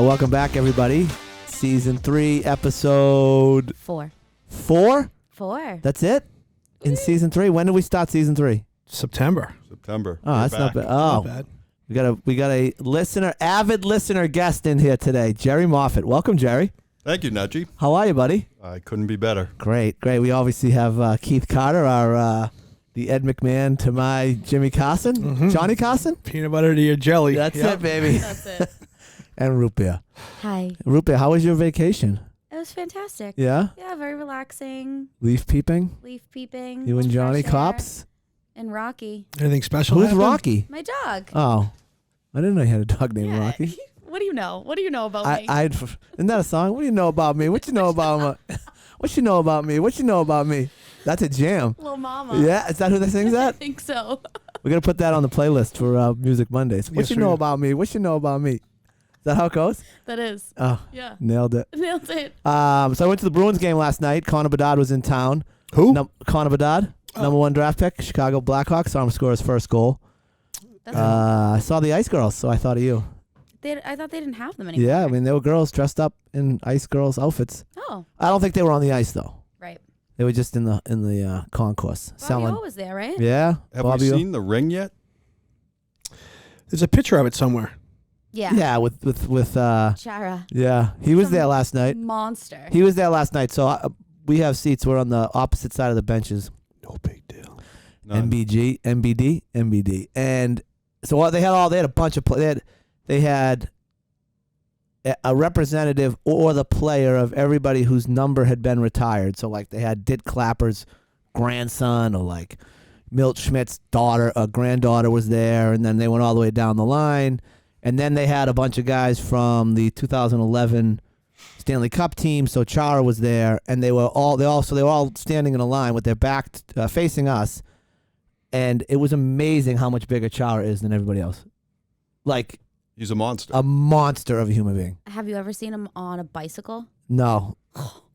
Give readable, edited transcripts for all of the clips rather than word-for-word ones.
Welcome back, everybody. Season 3, episode 4. 4? 4. That's it? In season 3? When did we start season 3? September. Oh, that's not bad. Not Oh, bad. we got a avid listener guest in here today, Jerry Moffett. Welcome, Jerry. Thank you, Nudgy. How are you, buddy? I couldn't be better. Great. We obviously have Keith Carter, our the Ed McMahon to my Jimmy Carson, Mhm. Johnny Carson. Peanut butter to your jelly. That's Yep. it, baby. That's it. And Root Beer. Hi. Root Beer, how was your vacation? It was fantastic. Yeah? Yeah, very relaxing. Leaf peeping? Leaf peeping. You and Johnny fresh air, Cops? And Rocky. Anything special? Who's happened? Rocky? My dog. Oh, I didn't know you had a dog named Yeah. Rocky. What do you know? What do you know about me? Isn't that a song? What do you know about me? What you know about me? What you know about me? What you know about me? That's a jam. Little Mama. Yeah, is that who they sings I that? think so. We're gonna put that on the playlist for Music Mondays. What Yes, you we know do. about me? What you know about me? Is that how it goes? That is. Oh, Yeah. nailed it. Nailed it. So I went to the Bruins game last night. Connor Bedard was in town. Who? Connor Bedard, number 1 draft pick, Chicago Blackhawks. Saw him score his first goal. That's I saw the Ice Girls, so I thought of you. I thought they didn't have them anymore. Yeah, I mean they were girls dressed up in Ice Girls outfits. Oh, I don't think they were on the ice though. right. They were just in the concourse Bobby selling. O was there, right? Yeah, Have Bobby we O. seen the ring yet? There's a picture of it somewhere. Yeah. Yeah, with Chara. yeah, he was Some there last night. Monster. He was there last night. So we have seats. We're on the opposite side of the benches. No big deal. None. MBG, MBD, and so they had a bunch of they had a representative or the player of everybody whose number had been retired. So like they had Dit Clapper's grandson, or like Milt Schmidt's granddaughter was there, and then they went all the way down the line, and then they had a bunch of guys from the 2011 Stanley Cup team. So Chara was there, and they were all standing in a line with their back facing us. And it was amazing how much bigger Chara is than everybody else. Like He's a monster. a monster of a human being. Have you ever seen him on a bicycle? No.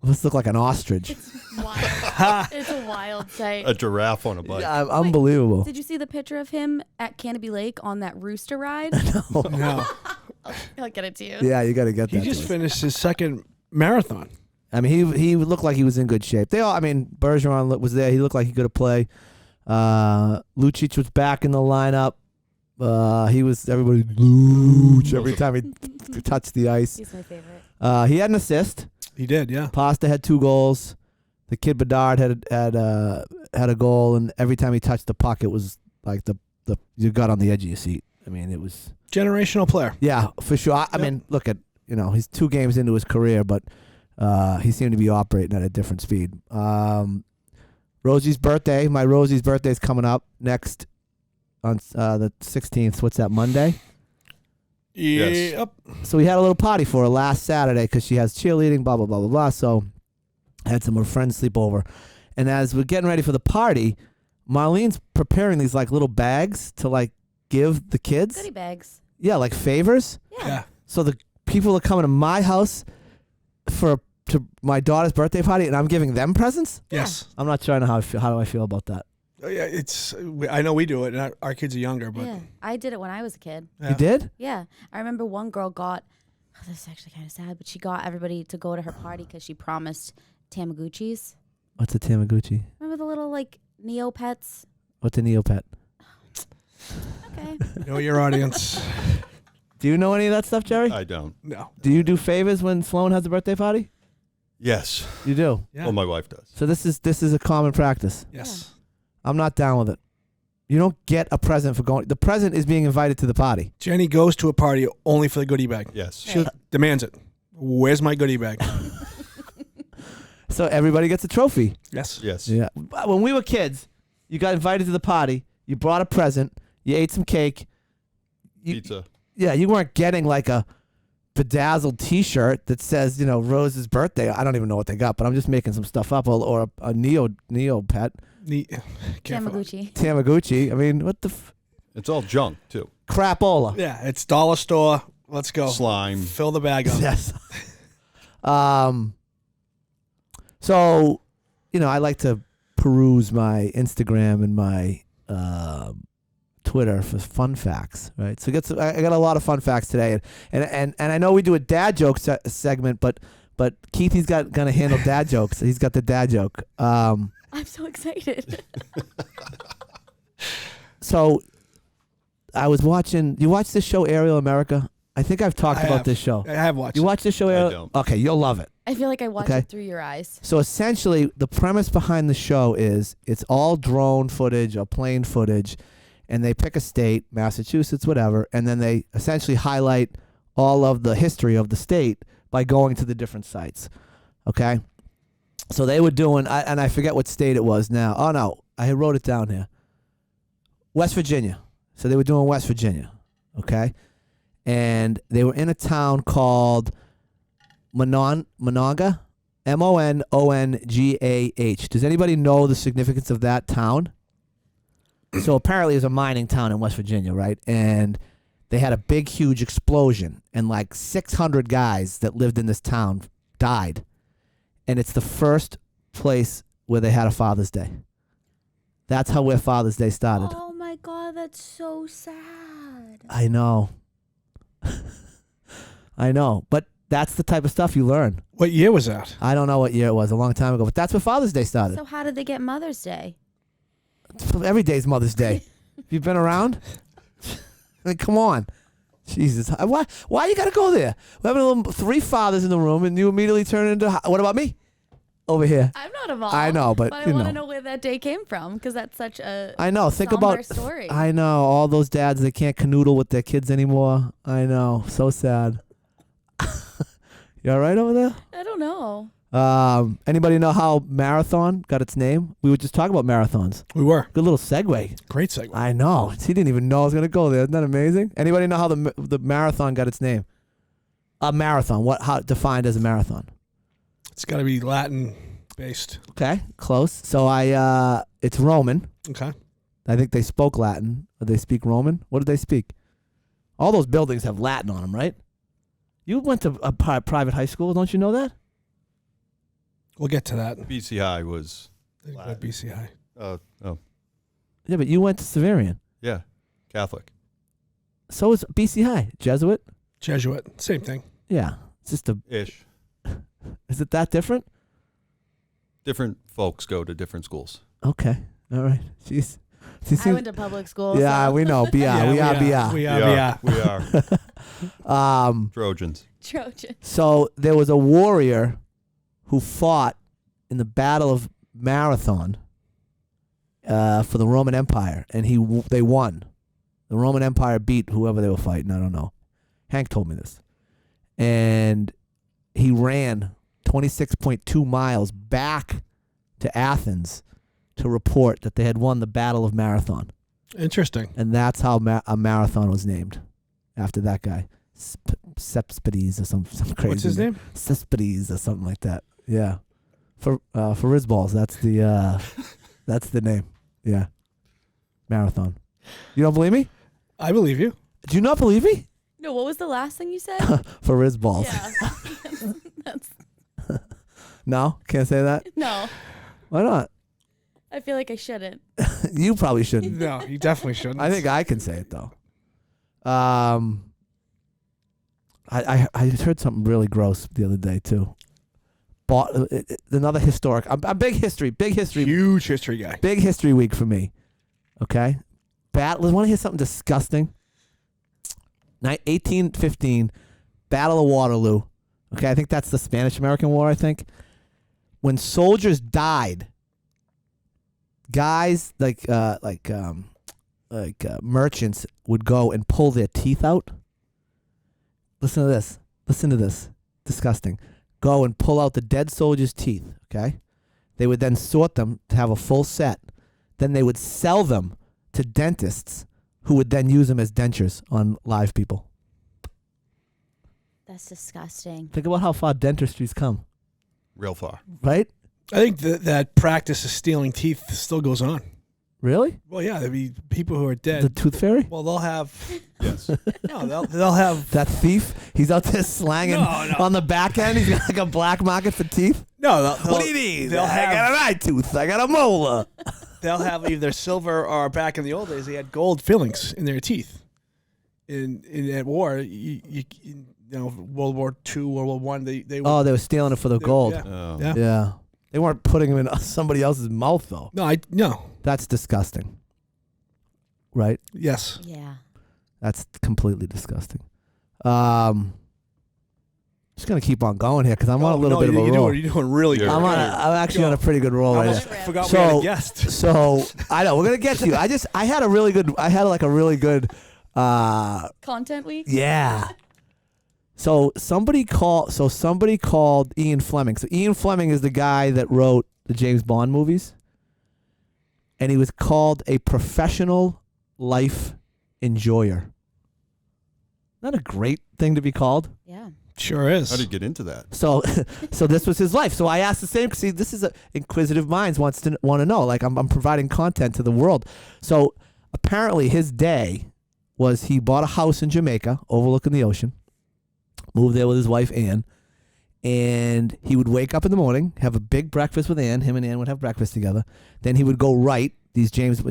This look like an ostrich. It's wild. It's a wild sight. A giraffe on a bike. Yeah, unbelievable. Did you see the picture of him at Canopy Lake on that rooster ride? No. I'll get it to you. Yeah, you got to get He that. just to us. finished his second marathon. I mean, he looked like he was in good shape. Bergeron was there. He looked like he could have played. Lucic was back in the lineup. Everybody Luch every time he touched the ice. He's my favorite. He had an assist. He did, yeah. Pasta had 2 goals. The kid Bedard had a goal, and every time he touched the puck, it was like you got on the edge of your seat. I mean, it was Generational player. yeah, for sure. I mean, look at he's 2 games into his career, but he seemed to be operating at a different speed. Rosie's birthday. My Rosie's birthday is coming up next on the 16th. What's that, Monday? Yes. Yep. So we had a little party for her last Saturday because she has cheerleading, blah, blah, blah, blah, blah. So I had some of her friends sleep over. And as we're getting ready for the party, Marlene's preparing these like little bags to like give the kids. Goodie bags. Yeah, like favors. Yeah. Yeah. So the people are coming to my house to my daughter's birthday party, and I'm giving them presents? Yes. I'm not sure how do I feel about that. Yeah, I know we do it, and our kids are younger, but Yeah. I did it when I was a kid. yeah. You did? Yeah. I remember one girl this is actually kind of sad, but she got everybody to go to her party because she promised Tamagotchis. What's a Tamagotchi? Remember the little like Neopets? What's a Neopet? Okay. Know your audience. Do you know any of that stuff, Jerry? I don't. No. Do you do favors when Sloan has a birthday party? Yes. You do. Yeah. Well, my wife does. So this is a common practice. Yes. I'm not down with it. You don't get a present for going. The present is being invited to the party. Jenny goes to a party only for the goodie bag. Yes. Hey. Demands it. Where's my goodie bag? So everybody gets a trophy. Yes. Yes. Yeah. When we were kids, you got invited to the party. You brought a present. You ate some cake. Pizza. Yeah, you weren't getting like a bedazzled T-shirt that says, Rose's birthday. I don't even know what they got, but I'm just making some stuff up. Or a Neo pet. Careful. Tamagotchi. I mean, what the It's all junk, too. crapola? Yeah, it's dollar store. Let's go. Slime. Fill the bag up. Yes. So, I like to peruse my Instagram and my Twitter for fun facts, right? So I got a lot of fun facts today, and I know we do a dad joke segment, but Keithy's gonna handle dad jokes. He's got the dad joke. I'm so excited. So I was watching. You watch this show, Aerial America? I think I've talked about this show. I have watched You it. watch this show, Aerial? don't. Okay, you'll love it. I feel like I watched Okay. it through your eyes. So essentially, the premise behind the show is it's all drone footage or plane footage, and they pick a state, Massachusetts, whatever, and then they essentially highlight all of the history of the state by going to the different sites. Okay? So they were doing, and I forget what state it was now. Oh, no, I wrote it down here. West Virginia. So they were doing West Virginia. Okay? And they were in a town called Monongah, Monongah. Does anybody know the significance of that town? So apparently it's a mining town in West Virginia, right? And they had a big, huge explosion, and like 600 guys that lived in this town died. And it's the first place where they had a Father's Day. That's where Father's Day started. Oh my God, that's so sad. I know. I know. But that's the type of stuff you learn. What year was that? I don't know what year it was, a long time ago, but that's where Father's Day started. So how did they get Mother's Day? Every day's Mother's Day. You been around? I mean, come on. Jesus. Why you got to go there? We're having 3 fathers in the room, and you immediately turn into, what about me? Over here. I'm not involved. I know, but I you want to know. know where that day came from because that's such a I know. Think somber about. story. I know. All those dads, they can't canoodle with their kids anymore. I know. So sad. You all right over there? I don't know. Anybody know how marathon got its name? We were just talking about marathons. We were. Good little segue. Great segue. I know. He didn't even know I was going to go there. Isn't that amazing? Anybody know how the marathon got its name? A marathon. How defined as a marathon? It's got to be Latin based. Okay, close. So it's Roman. Okay. I think they spoke Latin. Or they speak Roman. What did they speak? All those buildings have Latin on them, right? You went to a private high school, don't you know that? We'll get to that. BCI was. At BCI. Oh, Yeah, but you went to Severian. yeah, Catholic. So is BC High. Jesuit? Jesuit. Same thing. Yeah. It's just Ish. Is it that different? Different folks go to different schools. Okay. All right. Jeez. I went to public school. Yeah, so. we know. BR. We are BR. We are. We are. Trojans. Trojan. So there was a warrior who fought in the Battle of Marathon for the Roman Empire, and they won. The Roman Empire beat whoever they were fighting. I don't know. Hank told me this. And he ran 26.2 miles back to Athens to report that they had won the Battle of Marathon. Interesting. And that's how a marathon was named after that guy. Cespedes or some crazy. What's his name? Cespedes or something like that. Yeah. For Rizballs, that's the name. Yeah. Marathon. You don't believe me? I believe you. Do you not believe me? No, what was the last thing you said? For Rizballs. Yeah. That's, No? Can't say that? no, Why not? I feel like I shouldn't. You probably shouldn't. No, you definitely shouldn't. I think I can say it though. I heard something really gross the other day too. Another historic. I'm big history. Huge history guy. Big history week for me. Okay. Want to hear something disgusting? 1815, Battle of Waterloo. Okay, I think that's the Spanish-American War. I think when soldiers died, guys like merchants would go and pull their teeth out. Listen to this. Disgusting. Go and pull out the dead soldier's teeth, okay? They would then sort them to have a full set. Then they would sell them to dentists who would then use them as dentures on live people. That's disgusting. Think about how far dentistry's come, Real far. right? I think that practice of stealing teeth still goes on. Really? Well, yeah, there'd be people who are The dead. tooth fairy? Well, they'll have. Yes. No, they'll have. That thief? He's out there slanging No. on the back end. He's got like a black market for teeth. No, What do you need? They'll I got have. an eye tooth. I got a molar. they'll have either silver or back in the old days they had gold fillings in their teeth. In that war, you know, World War II, World War One, they they were stealing it for the gold. Yeah. Oh. Yeah. Yeah. They weren't putting them in somebody else's mouth though. No. That's disgusting. Right? Yes. Yeah. That's completely disgusting. Just gonna keep on going here because I'm on a little bit of a roll. You're doing really good. I'm actually on a pretty good roll I right almost now. forgot we had a guest. So I know we're gonna get to you. I had a really good Content week. yeah. So somebody called Ian Fleming. So Ian Fleming is the guy that wrote the James Bond movies. And he was called a professional life enjoyer. Not a great thing to be called. Yeah. Sure is. How did you get into that? So this was his life. So I asked the same. See, this is inquisitive minds want to know. Like I'm providing content to the world. So apparently his day was he bought a house in Jamaica overlooking the ocean, moved there with his wife Ann, and he would wake up in the morning, have a big breakfast with Ann. Him and Ann would have breakfast together. Then he would go write these James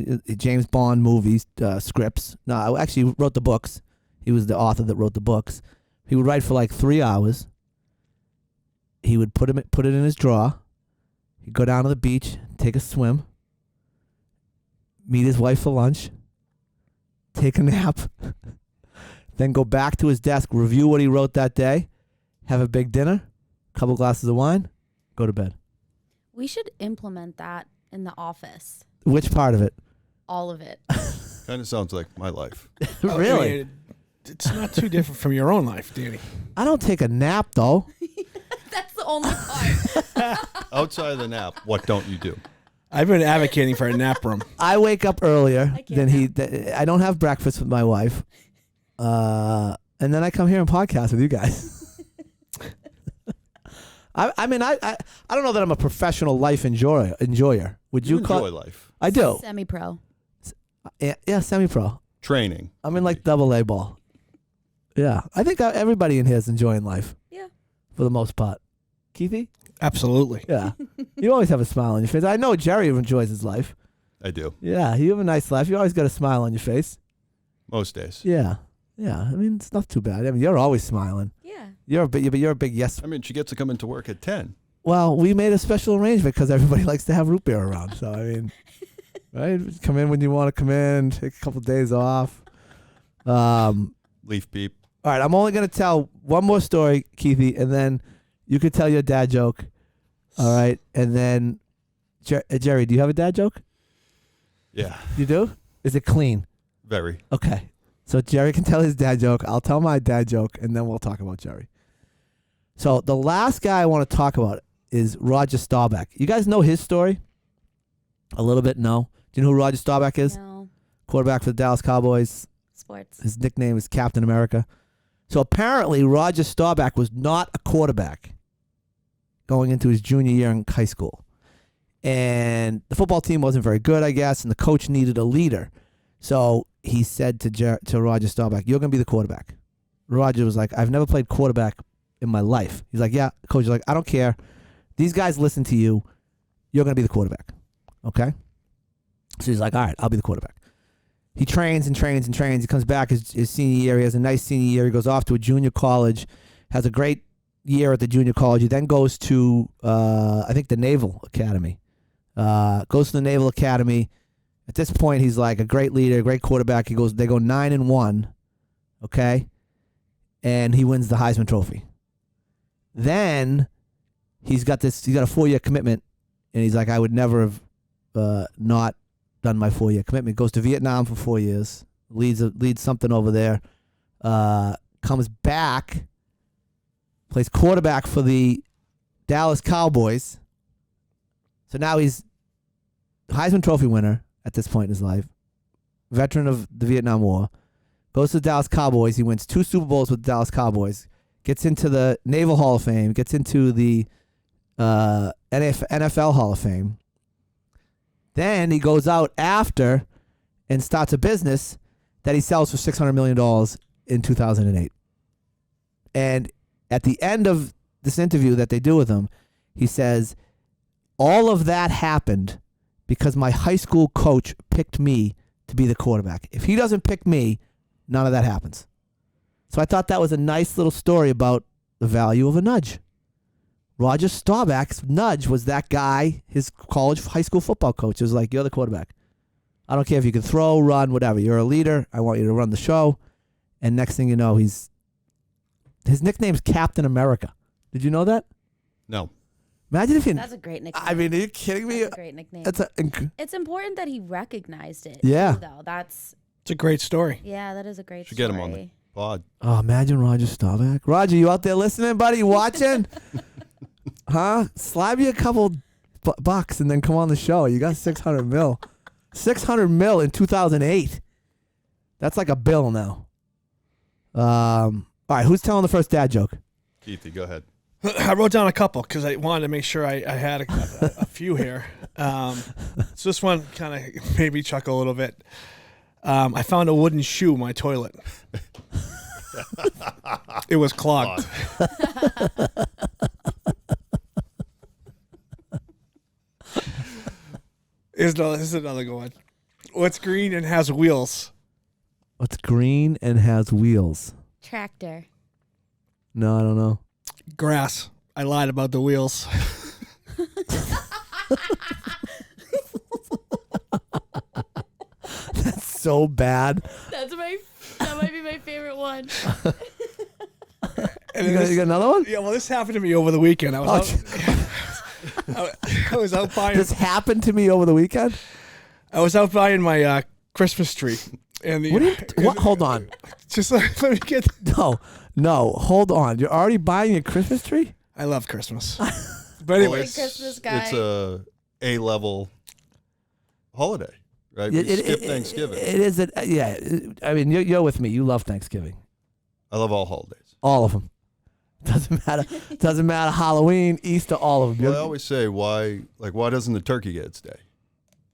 Bond movies scripts. No, actually he wrote the books. He was the author that wrote the books. He would write for like 3 hours. He would put it in his drawer. He'd go down to the beach, take a swim, meet his wife for lunch, take a nap, then go back to his desk, review what he wrote that day, have a big dinner, couple glasses of wine, go to bed. We should implement that in the office. Which part of it? All of it. Kind of sounds like my life. Really? I mean, it's not too different from your own life, Danny. I don't take a nap though. That's the only part. Outside of the nap, what don't you do? I've been advocating for a nap room. I wake up earlier I can't than he. I don't have breakfast with my wife, and then I come here and podcast with you guys. I mean, I don't know that I'm a professional life enjoyer. Would you call? Enjoy life. I do. Semi-pro. Yeah, semi-pro. Training. I'm in like double A ball. Yeah, I think everybody in here is enjoying life. Yeah. For the most part. Keithy? Absolutely. Yeah. You always have a smile on your face. I know Jerry enjoys his life. I do. Yeah, you have a nice life. You always got a smile on your face. Most days. Yeah. Yeah. I mean, it's not too bad. I mean, you're always smiling. Yeah. You're a big yes. I mean, she gets to come into work at 10. Well, we made a special arrangement because everybody likes to have root beer around. So, I mean, right? Come in when you want to come in, take a couple of days off. Leaf beep. All right, I'm only going to tell one more story, Keithy, and then you could tell your dad joke. All right, and then, Jerry, do you have a dad joke? Yeah. You do? Is it clean? Very. Okay. So Jerry can tell his dad joke. I'll tell my dad joke, and then we'll talk about Jerry. So the last guy I want to talk about is Roger Staubach. You guys know his story? A little bit, no? Do you know who Roger Staubach is? No. Quarterback for the Dallas Cowboys. Sports. His nickname is Captain America. So apparently Roger Staubach was not a quarterback going into his junior year in high school. And the football team wasn't very good, I guess, and the coach needed a leader. So he said to Roger Staubach, "You're going to be the quarterback." Roger was like, "I've never played quarterback in my life." He's like, "Yeah." Coach is like, "I don't care. These guys listen to you. You're going to be the quarterback." Okay? So he's like, "All right, I'll be the quarterback." He trains and trains and trains. He comes back his senior year. He has a nice senior year. He goes off to a junior college, has a great year at the junior college. He then goes to, I think, the Naval Academy. Goes to the Naval Academy. At this point, he's like a great leader, great quarterback. They go 9-1, okay? And he wins the Heisman Trophy. Then he's got a 4-year commitment, and he's like, I would never have not done my 4-year commitment. Goes to Vietnam for 4 years, leads something over there, comes back, plays quarterback for the Dallas Cowboys. So now he's Heisman Trophy winner at this point in his life, veteran of the Vietnam War, goes to the Dallas Cowboys. He wins 2 Super Bowls with the Dallas Cowboys, gets into the Naval Hall of Fame, gets into the NFL Hall of Fame. Then he goes out after and starts a business that he sells for $600 million in 2008. And at the end of this interview that they do with him, he says, all of that happened because my high school coach picked me to be the quarterback. If he doesn't pick me, none of that happens. So I thought that was a nice little story about the value of a nudge. Roger Staubach's nudge was that guy, his high school football coach. It was like, you're the quarterback. I don't care if you can throw, run, whatever. You're a leader. I want you to run the show. And next thing you know, his nickname's Captain America. Did you know that? No. Imagine if you... That's a great nickname. I mean, are you kidding me? That's a great nickname. It's important that he recognized it. Yeah. Too, though. It's a great story. Yeah, that is a great Should story. get him on the pod. Oh, imagine Roger Staubach. Roger, you out there listening, buddy? You watching? Huh? Slide me a couple bucks and then come on the show. You got 600 mil. 600 mil in 2008. That's like a bill now. All right, who's telling the first dad joke? Keithy, go ahead. I wrote down a couple because I wanted to make sure I had a few here. So this one kind of made me chuckle a little bit. I found a wooden shoe in my toilet. It was clogged. Here's another good one. What's green and has wheels? What's green and has wheels? Tractor. No, I don't know. Grass. I lied about the wheels. That's so bad. That might be my favorite one. And You got another one? Yeah, well, this happened to me over the weekend. I was out buying. This happened to me over the weekend? I was out buying my Christmas tree. And the, What? Hold on. Just let me get. No, hold on. You're already buying a Christmas tree? I love Christmas. But anyways, Christmas guy. It's a A-level holiday, right? We skip Thanksgiving. It is. Yeah. I mean, you're with me. You love Thanksgiving. I love all holidays. All of them. Doesn't matter. Doesn't matter. Halloween, Easter, all of them. Well, I always say, why doesn't the turkey get its day?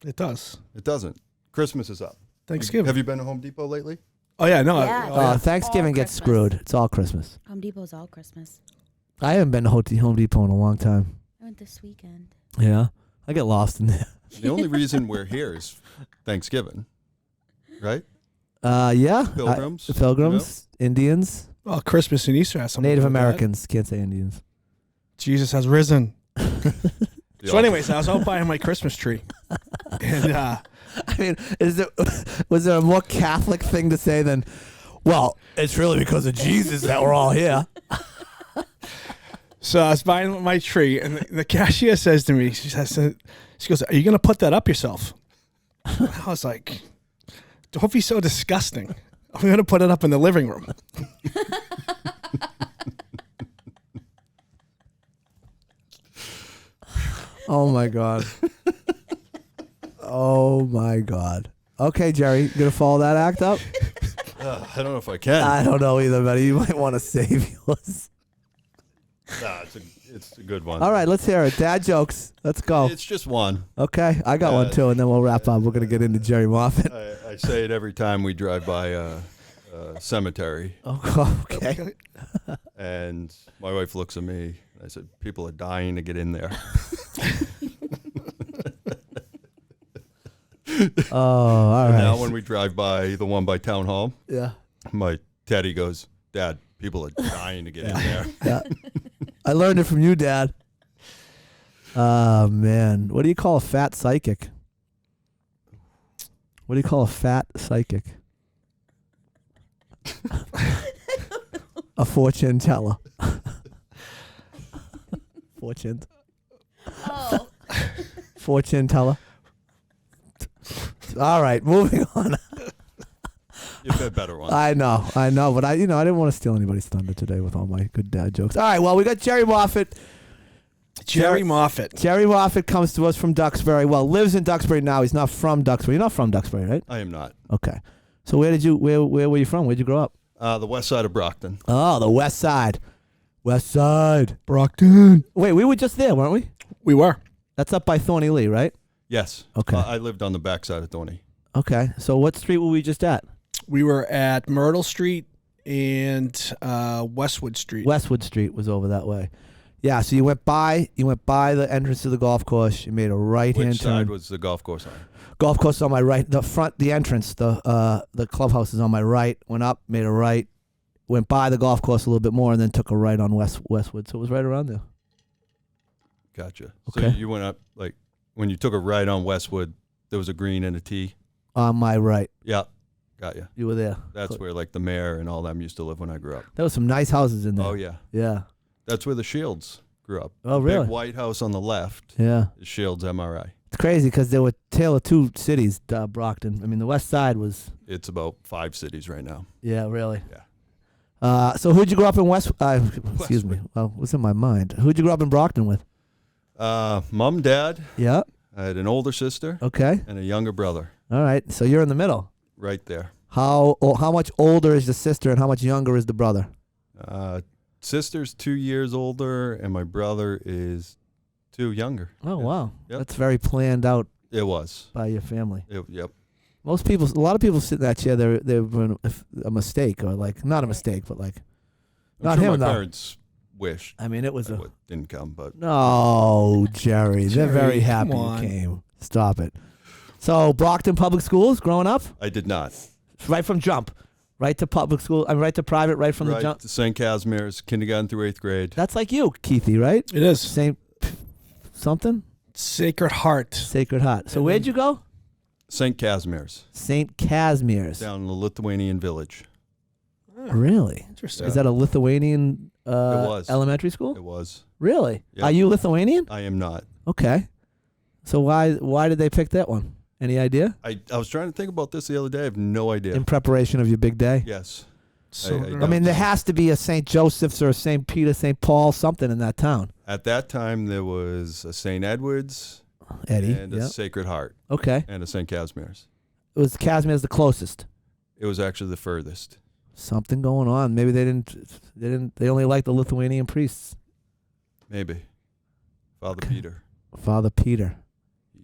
it does. It doesn't. Christmas is up. Thanksgiving. Have you been to Home Depot lately? Oh yeah, no. Yeah. Thanksgiving All gets Christmas. screwed. It's all Christmas. Home Depot's all Christmas. I haven't been to Home Depot in a long time. I went this weekend. Yeah. I get lost in there. The only reason we're here is Thanksgiving, right? Yeah. Pilgrims. Pilgrims, Indians, Well, Christmas and Easter has something Native to do with that. Americans. Can't say Indians. Jesus has risen. The So, anyways, I was out buying my Christmas tree, and I mean, was there a more Catholic thing to say than, well, it's really because of Jesus that we're all here? so I was buying my tree, and the cashier says to me, she goes, "Are you going to put that up yourself?" I was like, "Don't be so disgusting. I'm going to put it up in the living room." Oh my God. Oh my God. Okay, Jerry, you gonna follow that act up? I don't know if I can. I don't know either, buddy. You might want to save yours. Nah, it's a good one. All right, let's hear it. Dad jokes. Let's go. It's just one. Okay, I got one too, and then we'll wrap up. We're gonna get into Jerry Moffett. I say it every time we drive by a cemetery, Oh, okay. and my wife looks at me. I said, "People are dying to get in there." Oh, all right. Now when we drive by the one by Town Hall, Yeah. my Teddy goes, "Dad, people are dying to get in there." Yeah. I learned it from you, Dad. Oh, man. What do you call a fat psychic? What do you call a fat psychic? A fortune teller. Fortune. Oh. Fortune teller. All right, moving on. You've had better ones. I know, but I didn't want to steal anybody's thunder today with all my good dad jokes. All right, well, we got Jerry Moffett. Jerry Moffett. Jerry Moffett comes to us from Duxbury. Well, lives in Duxbury now. He's not from Duxbury. You're not from Duxbury, right? I am not. Okay. So where were you from? Where'd you grow up? The west side of Brockton. Oh, the west side. West side. Brockton. Wait, we were just there, weren't we? We were. That's up by Thorny Lee, right? Yes. Okay. I lived on the back side of Thorny. Okay. So what street were we just at? We were at Myrtle Street and Westwood Street. Westwood Street was over that way. Yeah, so you went by the entrance to the golf course. You made a right-hand Which turn. side was the golf course on? Golf course is on my right. The entrance, the clubhouse is on my right. Went up, made a right, went by the golf course a little bit more, and then took a right on Westwood. So it was right around there. Gotcha. Okay. So you went up, like, when you took a right on Westwood, there was a green and a tee? On my right. Yeah. Got you. You were there. That's where, like, the mayor and all them used to live when I grew up. There was some nice houses in there. Oh, yeah. Yeah. That's where the Shields grew up. Oh, The really? Big white house on the left Yeah. is Shields MRI. It's crazy because they were tale of two cities, Brockton. I mean, the west side was, It's about 5 cities right now. yeah, really. Yeah. So who'd you grow up in excuse me. Well, what's in my mind? Who'd you grow up in Brockton with? Mom, dad. Yeah. I had an older sister Okay. and a younger brother All right. So you're in the middle. right there. How much older is the sister and how much younger is the brother? Sister's 2 years older and my brother is 2 younger. Oh, Yeah. wow. Yep. That's very planned out It was. by your family. Yep. A lot of people sit in that chair. They're a mistake or like not a mistake, but like I'm not sure him my though. parents wished I mean, it was I a didn't come, but no, Jerry. They're Jerry, very happy come you on. came. Stop it. So Brockton Public Schools, growing up, I did not. right from jump, right to public school. I'm right to private, right from the Right jump. to St. Casimir's, kindergarten through 8th grade. That's like you, Keithy, right? It is Saint something Sacred Heart. Sacred Heart. So where'd you go? St. Casimir's, St. Casimir's. down in the Lithuanian village. Really? Interesting. Is that a Lithuanian was. elementary school? It was. Really? Yeah. Are you Lithuanian? I am not. Okay. So why did they pick that one? Any idea? I was trying to think about this the other day. I have no idea. In preparation of your big day? Yes. So I I mean, there has to be a St. Joseph's or a St. Peter, St. Paul, something in that town. At that time, there was a St. Edward's Eddie. and a Yeah. Sacred Heart Okay. and a St. Casimir's. It was Casimir's the closest. It was actually the furthest. Something going on. Maybe they only like the Lithuanian priests. Maybe. Father Okay. Peter. Father Peter.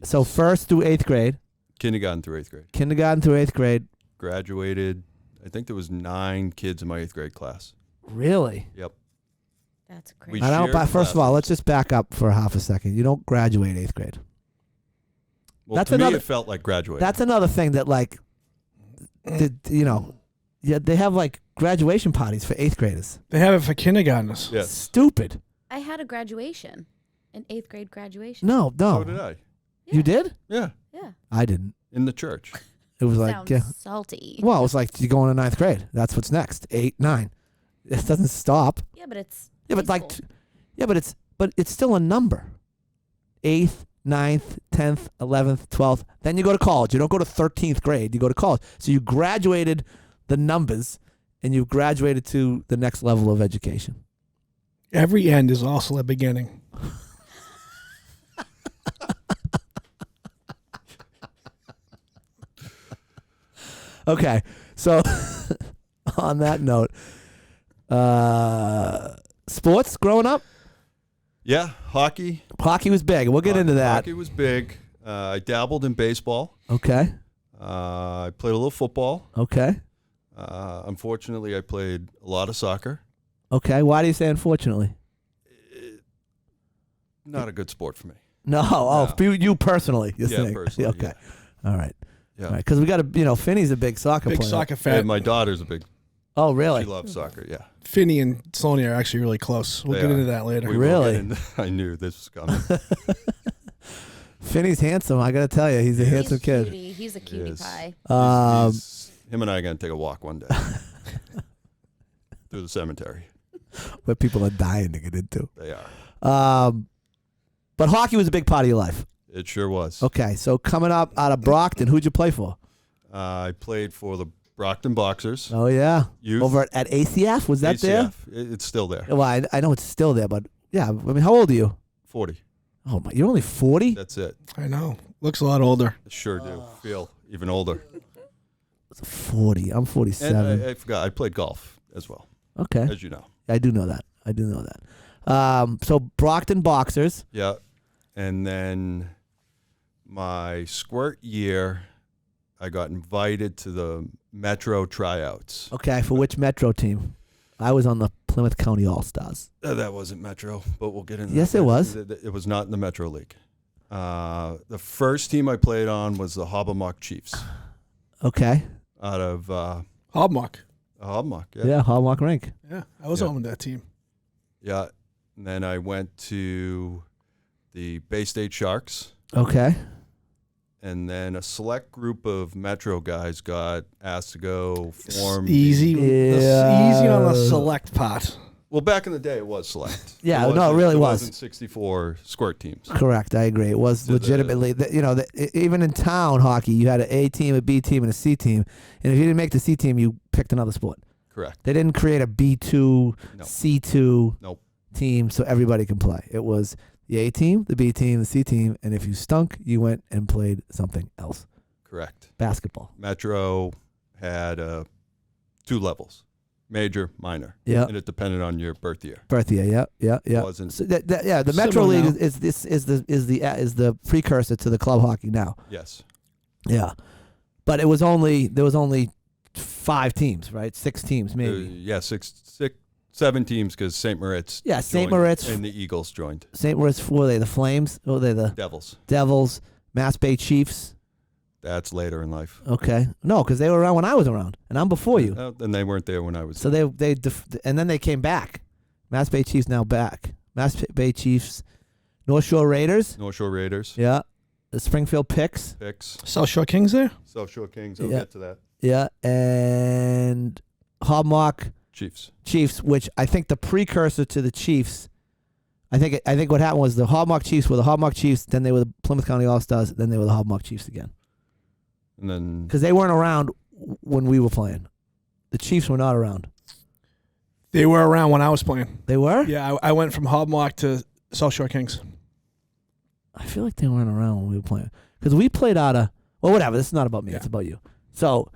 So first through 8th grade, Kindergarten through 8th grade. kindergarten through 8th grade. Graduated. I think there was 9 kids in my 8th grade class. Really? Yep. That's We crazy. I don't. shared But first of all, classes. let's just back up for half a second. You don't graduate 8th grade. Well, That's to me, another- it felt like graduating. That's another thing that like, yeah, they have like graduation parties for 8th graders. They have it for kindergartners. Yes. Stupid. I had a graduation, an 8th grade graduation. No. So did I. Yeah. You did? Yeah. Yeah. I didn't. In the church. It was like, Sounds yeah. salty. Well, it was like you going to 9th grade. That's what's next. 8, 9. It doesn't stop. Yeah, but it's Yeah, but high like, school. yeah, but it's still a number. 8th, 9th, 10th, 11th, 12th. Then you go to college. You don't go to 13th grade. You go to college. So you graduated the numbers, and you've graduated to the next level of education. Every end is also a beginning. Okay, so on that note, sports growing up, Yeah. Hockey. hockey was big. We'll get into that. Hockey was big. I dabbled in baseball. Okay, I played a little football. okay, Unfortunately, I played a lot of soccer. okay. Why do you say unfortunately? Not a good sport for me. No, oh, No. you personally. You're Yeah, saying. personally, Okay, all right, Yeah. all right. Because we got to, Finney's a big soccer Big player. soccer And fan. my daughter's a big. Oh, really? She loves soccer. Yeah. Finney and Sonia are actually really close. We'll They get are. into that later. We will Really? get into- I knew this was coming. Finney's handsome. I got to tell you, he's a He is. handsome He's kid. cutie. He's a cutie is. pie. Him and I are going to take a walk one day through the cemetery. What people are dying to get into. They are. But hockey was a big part of your life. It sure was. Okay, so coming up out of Brockton, who'd you play for? I played for the Brockton Boxers. Oh yeah, Youth. over at ACF. Was that there? ACF. It's still there. Well, I know it's still there, but yeah. I mean, how old are you? 40. Oh my, you're only 40. That's it. I know. Looks a lot older. I sure do. Feel even older. 40. I'm 47. And I forgot. I played golf as well, Okay, as you know. I do know that. So Brockton Boxers. Yeah. And then my squirt year, I got invited to the Metro tryouts. Okay, for which Metro team? I was on the Plymouth County All-Stars. That wasn't Metro, but we'll get into Yes, that. it was. It was not in the Metro League. The first team I played on was the Hobbamock Chiefs Okay. out of Hobmock. Hobbamock. Yeah, Hallmark Rink. Yeah, I was Yeah. on that team. Yeah. And then I went to the Bay State Sharks. Okay. And then a select group of Metro guys got asked to go form. Easy. Yeah. Easy on the select part. Well, back in the day, it was select. Yeah, It no, it really was. wasn't 64 squirt teams. Correct. I agree. It was To the- legitimately, even in town hockey, you had an A team, a B team, and a C team. And if you didn't make the C team, you picked another sport. Correct. They didn't create a B2, No. C2 Nope. team so everybody can play. It was the A team, the B team, the C team, and if you stunk, you went and played something else. Correct. Basketball. Metro had 2 levels, major, minor. Yeah. And it depended on your birth year. Birth year. Yeah. Yeah. Yeah. It wasn't. So the Metro Similar League now. is the precursor to the club hockey now. Yes. Yeah, but there was only 5 teams, right? 6 teams maybe. Yeah, 7 teams because St. Moritz. Yeah, St. joined Moritz. and the Eagles joined. St. Moritz. Were they the Flames? Or were they the Devils. Devils? Mass Bay Chiefs. That's later in life. Okay, no, because they were around when I was around, and I'm before you. And they weren't there when I was. So and then they came back. Mass Bay Chiefs now back. Mass Bay Chiefs, North Shore Raiders. North Shore Raiders. Yeah, the Springfield Picks. Picks. South Shore Kings there? South Shore Kings. I'll Yeah. get to that. Yeah, and Hobmock Chiefs. Chiefs, which I think the precursor to the Chiefs. I think what happened was the Hobmock Chiefs were the Hobmock Chiefs, then they were the Plymouth County All-Stars, then they were the Hobmock Chiefs again. And then Because they weren't around when we were playing. The Chiefs were not around. They were around when I was playing. They were? Yeah, I went from Hobmock to South Shore Kings. I feel like they weren't around when we were playing. Because we played out of, well, whatever. This is not about me. Yeah. It's about you. So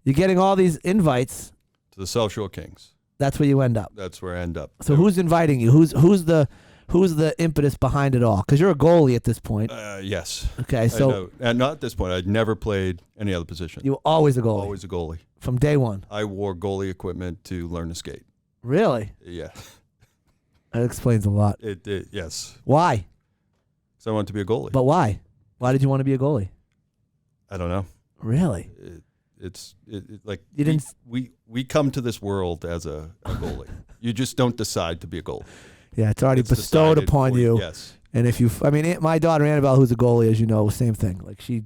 you're getting all these invites. to the South Shore Kings. That's where you end up. That's where I end up. So who's inviting you? Who's the impetus behind it all? Because you're a goalie at this point. Yes. Okay, I so know. And not at this point. I'd never played any other position. you were always a goalie Always a goalie. from day one. I wore goalie equipment to learn to skate. Really? Yeah. That explains a lot. Yes. Why? So I wanted to be a goalie. But why? Why did you want to be a goalie? I don't know. Really? It's like You didn't. we come to this world as a goalie. You just don't decide to be a goalie. Yeah, it's already It's bestowed decided upon for you. Yes. And if you, my daughter Annabelle, who's a goalie, as you know, same thing. Like she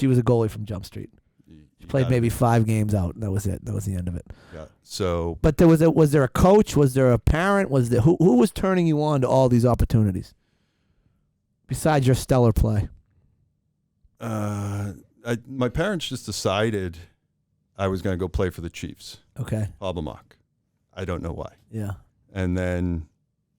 was a goalie from Jump Street. You Played gotta- maybe 5 games out, and that was it. That was the end of it. Yeah. So But was there a coach? Was there a parent? Was there who was turning you on to all these opportunities? Besides your stellar play. my parents just decided I was going to go play for the Chiefs, Okay. Hobbamock. I don't know why. Yeah. And then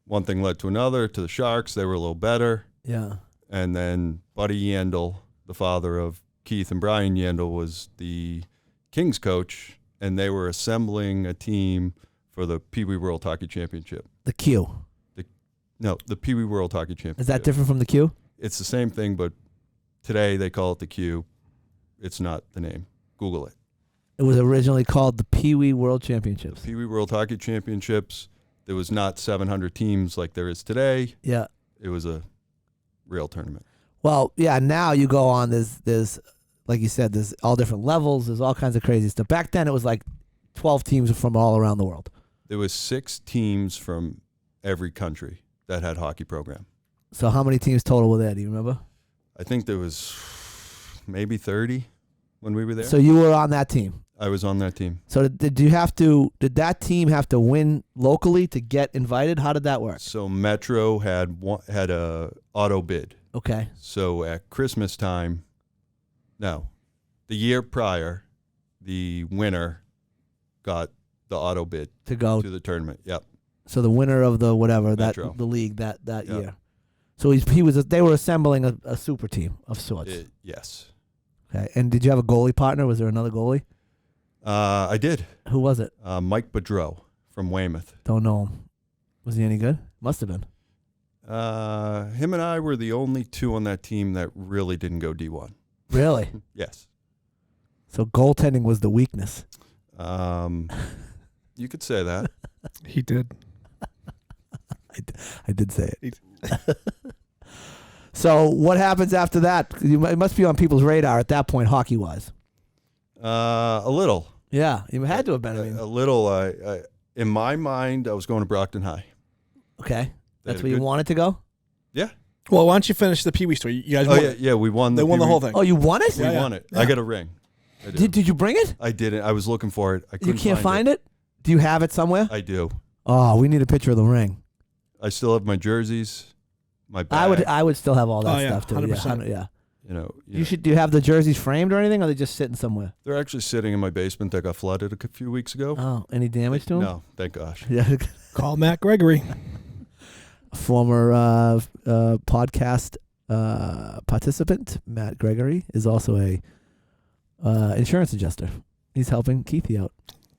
one thing led to another, to the Sharks. They were a little better. Yeah. And then Buddy Yandel, the father of Keith and Brian Yandel, was the Kings coach, and they were assembling a team for the Pee Wee World Hockey Championship. The Q. No, the Pee Wee World Hockey Championship. Is that different from the Q? It's the same thing, but today they call it the Q. It's not the name. Google it. It was originally called the Pee Wee World Championships. Pee Wee World Hockey Championships. There was not 700 teams like there is today. Yeah. It was a real tournament. Well, yeah, now you go on, there's like you said, there's all different levels, there's all kinds of crazy stuff. Back then it was like 12 teams from all around the world. There was 6 teams from every country that had hockey program. So how many teams total were there? Do you remember? I think there was maybe 30 when we were there. So you were on that team. I was on that team. So did that team have to win locally to get invited? How did that work? So Metro had a auto bid. Okay. So at Christmas time, no, the year prior, the winner got the auto bid To go. to the tournament. Yep. So the winner of the whatever Metro. the league that Yeah. year. So they were assembling a super team of sorts. Yes. Okay. And did you have a goalie partner? Was there another goalie? I did. Who was it? Mike Boudreau from Weymouth. Don't know him. Was he any good? Must have been. Him and I were the only 2 on that team that really didn't go D1. Really? Yes. So goaltending was the weakness. You could say that. He did. I did say it. So what happens after that? It must be on people's radar at that point, hockey-wise. A little. Yeah, you had to have been. I mean. A little. I in my mind, I was going to Brockton High. Okay, that's had a where you good- wanted to go. Yeah. Well, why don't you finish the Pee Wee story? You guys Oh won. yeah. We won. They won the Pee Wee- whole thing. Oh, you won it? We Yeah, won it. yeah. I got a ring. I Did you bring it? I didn't. I was looking for it. I You couldn't can't find it. Do you have it somewhere? I do. Oh, we need a picture of the ring. I still have my jerseys, my bag. I would still have all that Oh, yeah, stuff too. 100%. Yeah. You know, Do you have the jerseys framed or anything, or are they just sitting somewhere? they're actually sitting in my basement that got flooded a few weeks ago. Oh, any damage to them? No, thank gosh. Yeah. Call Matt Gregory. Former podcast participant Matt Gregory is also a insurance adjuster. He's helping Keithy out.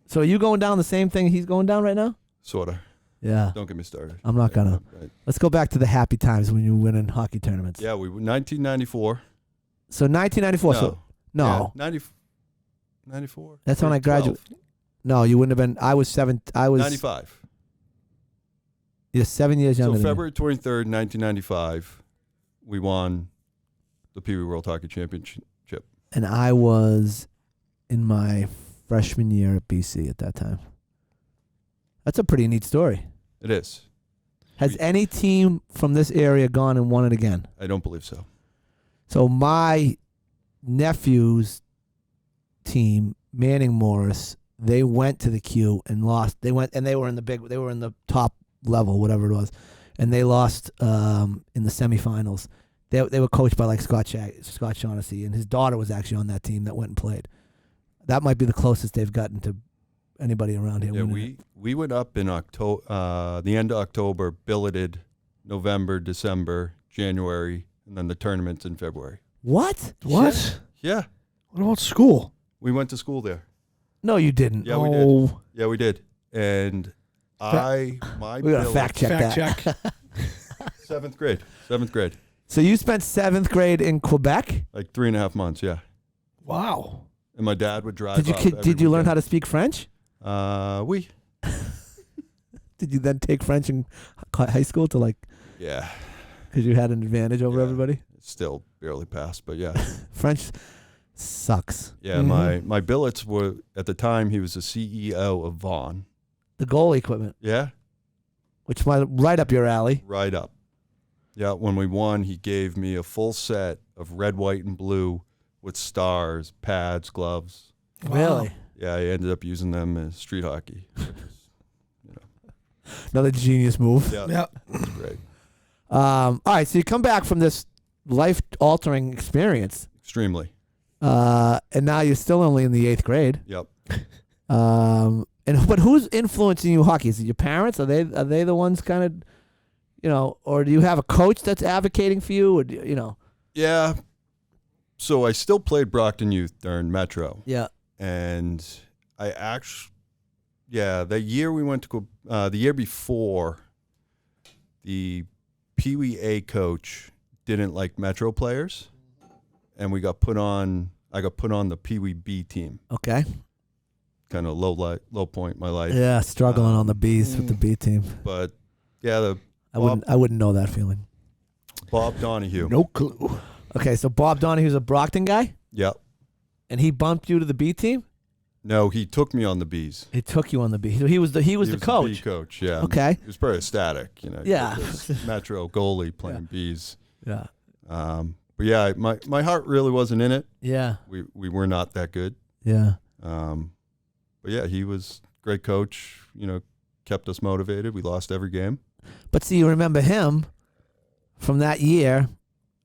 So are you going down the same thing he's going down right now? Sorta. Yeah. Don't get me started. I'm not gonna. Let's go back to the happy times when you win in hockey tournaments. Yeah, we 1994. So 1994. So no, Yeah, 94. That's when Or I graduated. 12. No, you wouldn't have been. I was 95. You're 7 years younger So than me. February 23rd, 1995, we won the Pee Wee World Hockey Championship. And I was in my freshman year at BC at that time. That's a pretty neat story. It is. Has any team from this area gone and won it again? I don't believe so. So my nephew's team, Manning Morris, they went to the Q and lost. They went and they were in the top level, whatever it was, and they lost in the semifinals. They were coached by like Scott Shaughnessy, and his daughter was actually on that team that went and played. That might be the closest they've gotten to anybody around here. Yeah, winning it. we went up in October, the end of October, billeted November, December, January, and then the tournament's in February. What? What? Yeah, What about school? we went to school there. No, you didn't. Yeah, we did. Yeah, we did. And my We gotta billet- fact check Fact that. check. Seventh grade, So you spent 7th grade in Quebec. like 3.5 months. Yeah, Wow. and my dad would drive. Did you learn how to speak French? We. Did you then take French in high school to Yeah, because you had an advantage over Yeah. everybody? still barely passed, but yeah. French sucks. Yeah, Mhm. my billets were, at the time, he was the CEO of Vaughn. The goal equipment, Yeah, which might right up your alley. right up. Yeah, when we won, he gave me a full set of red, white, and blue with stars, pads, gloves. Wow. Really, Yeah, I ended up using them as street hockey. Which is, another genius move. yeah, Yeah. that's great. All right, so you come back from this life-altering experience, Extremely. and now you're still only in the 8th grade. Yep. But who's influencing you hockey? Is it your parents? Are they the ones kind of, or do you have a coach that's advocating for you, or Yeah. So I still played Brockton Youth during Metro. Yeah. And I actually, the year we went to, the year before, the Pee Wee A coach didn't like Metro players, and I got put on the Pee Wee B team. Okay. Kind of low point in my life. Yeah, struggling on the Bs with the B team. But yeah, I wouldn't know that feeling. Bob Donahue. No clue. Okay, so Bob Donahue's a Brockton guy, Yep. and he bumped you to the B team. No, he took me on the Bs. He took you on the B. So he was the He coach. The B coach, yeah. Okay. He was pretty ecstatic, Yeah. this Metro goalie playing Bs. Yeah. But yeah, my heart really wasn't in it. Yeah. We were not that good. Yeah. But yeah, he was a great coach. Kept us motivated. We lost every game. But see, you remember him from that year,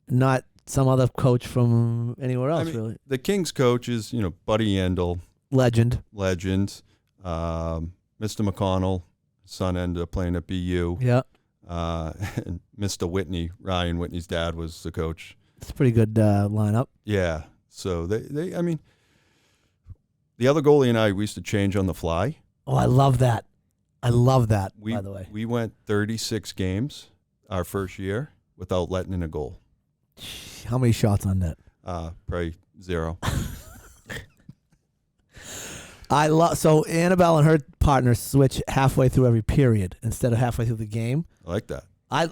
not some other coach from anywhere else, really. The Kings coach is Buddy Yandel, Legend. legend. Mr. McConnell, his son ended up playing at BU. Yeah. And Mr. Whitney, Ryan Whitney's dad, was the coach. It's a pretty good lineup. Yeah. So they the other goalie and we used to change on the fly. Oh, I love that. By the way. We went 36 games our first year without letting in a goal. How many shots on net? Probably 0. So Annabelle and her partner switch halfway through every period instead of halfway through the game. I like that. I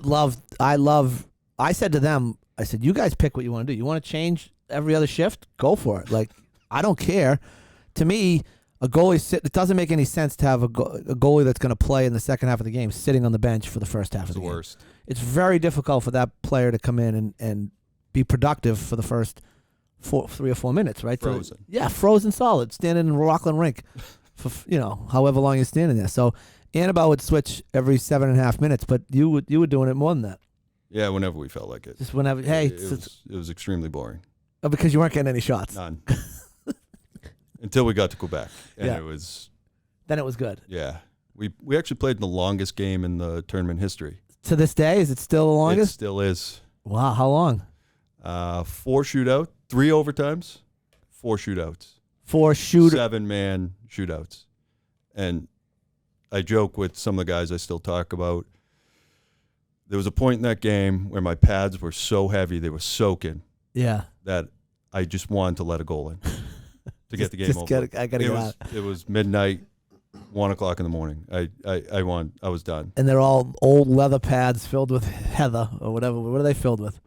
said to them, I said, you guys pick what you want to do. You want to change every other shift? Go for it. Like, I don't care. To me, a goalie it doesn't make any sense to have a goalie that's going to play in the second half of the game sitting on the bench for the first half It's of the the game. worst. It's very difficult for that player to come in and be productive for the first 3 or 4 minutes, right? Frozen. Frozen solid, standing in Rockland Rink for however long you're standing there. So Annabelle would switch every 7.5 minutes, but you were doing it more than that. Yeah, whenever we felt like it. Just whenever. Hey, it was extremely boring. because you weren't getting any shots. None. Until we got to Quebec, and Yeah. it was. Then it was good. Yeah, we actually played the longest game in the tournament history. To this day, is it still the It longest? still is. Wow, how long? 4 shootout, 3 overtimes, 4 shootouts, 4 shoot. 7-man shootouts, and I joke with some of the guys I still talk about. There was a point in that game where my pads were so heavy, they were soaking, Yeah. that I just wanted to let a goal in to get the game over. I gotta get out. It was midnight, 1 o'clock in the morning. I was done. And they're all old leather pads filled with heather or whatever. What are they filled with?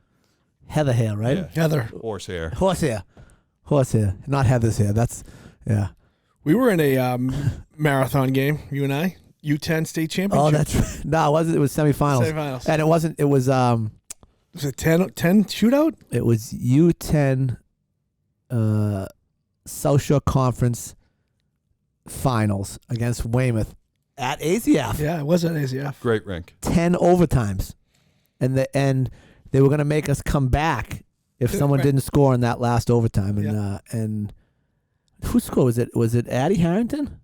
Heather hair, right? Yeah. Heather. Horsehair. Horsehair, not heather's hair. That's We were in a marathon game, you and I. U10 state championship. Oh, that's right. No, it wasn't. It was semifinals. Semifinals. And it wasn't. It was Was it 10 shootout? It was U10 South Shore Conference finals against Weymouth at ACF. Yeah, it was at ACF. Great rink. 10 overtimes, and they were going to make us come back if someone Right. didn't score in that last overtime. And Yeah. and who scored? Was it Addie Harrington?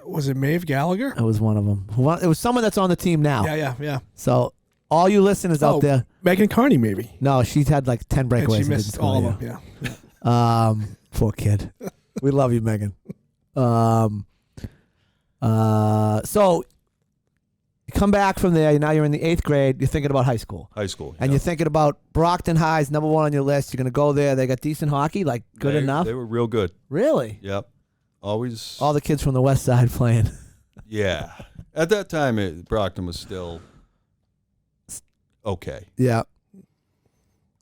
Was it Maeve Gallagher? It was one of them. It was someone that's on the team now. Yeah. So all you listeners out there, Megan Carney, maybe. no, she's had like 10 breakaways. And she and missed didn't score, all yeah. of them, yeah. Poor kid. We love you, Megan. So you come back from there. Now you're in the 8th grade. You're thinking about high school, High school. and yeah. you're thinking about Brockton High's number 1 on your list. You're gonna go there. They got decent hockey, like good enough. They were real good. Really? Yep. Always. All the kids from the West Side playing. Yeah. At that time, Brockton was still okay. Yeah.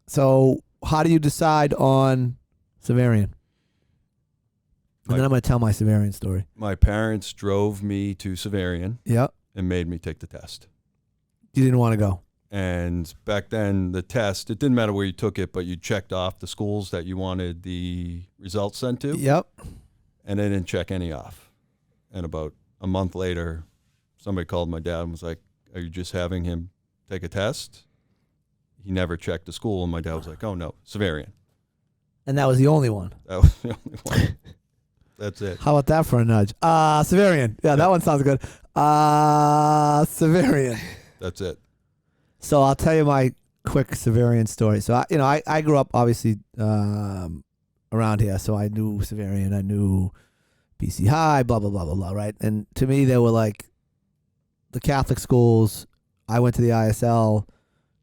So how do you decide on Severian? And then I'm going to tell my Severian story. My parents drove me to Severian Yep. and made me take the test. You didn't want to go. And back then, the test, it didn't matter where you took it, but you checked off the schools that you wanted the results sent to. Yep. And they didn't check any off. And about a month later, somebody called my dad and was like, "Are you just having him take a test?" He never checked the school. And my dad was like, "Oh, no, Severian." And that was the only one. That was the only one. That's it. How about that for a nudge? Severian. Yeah, that one sounds good. Severian. That's it. So I'll tell you my quick Severian story. So I grew up obviously around here, so I knew Severian, I knew BC High, blah blah blah blah blah, right? And to me, they were like the Catholic schools. I went to the ISL.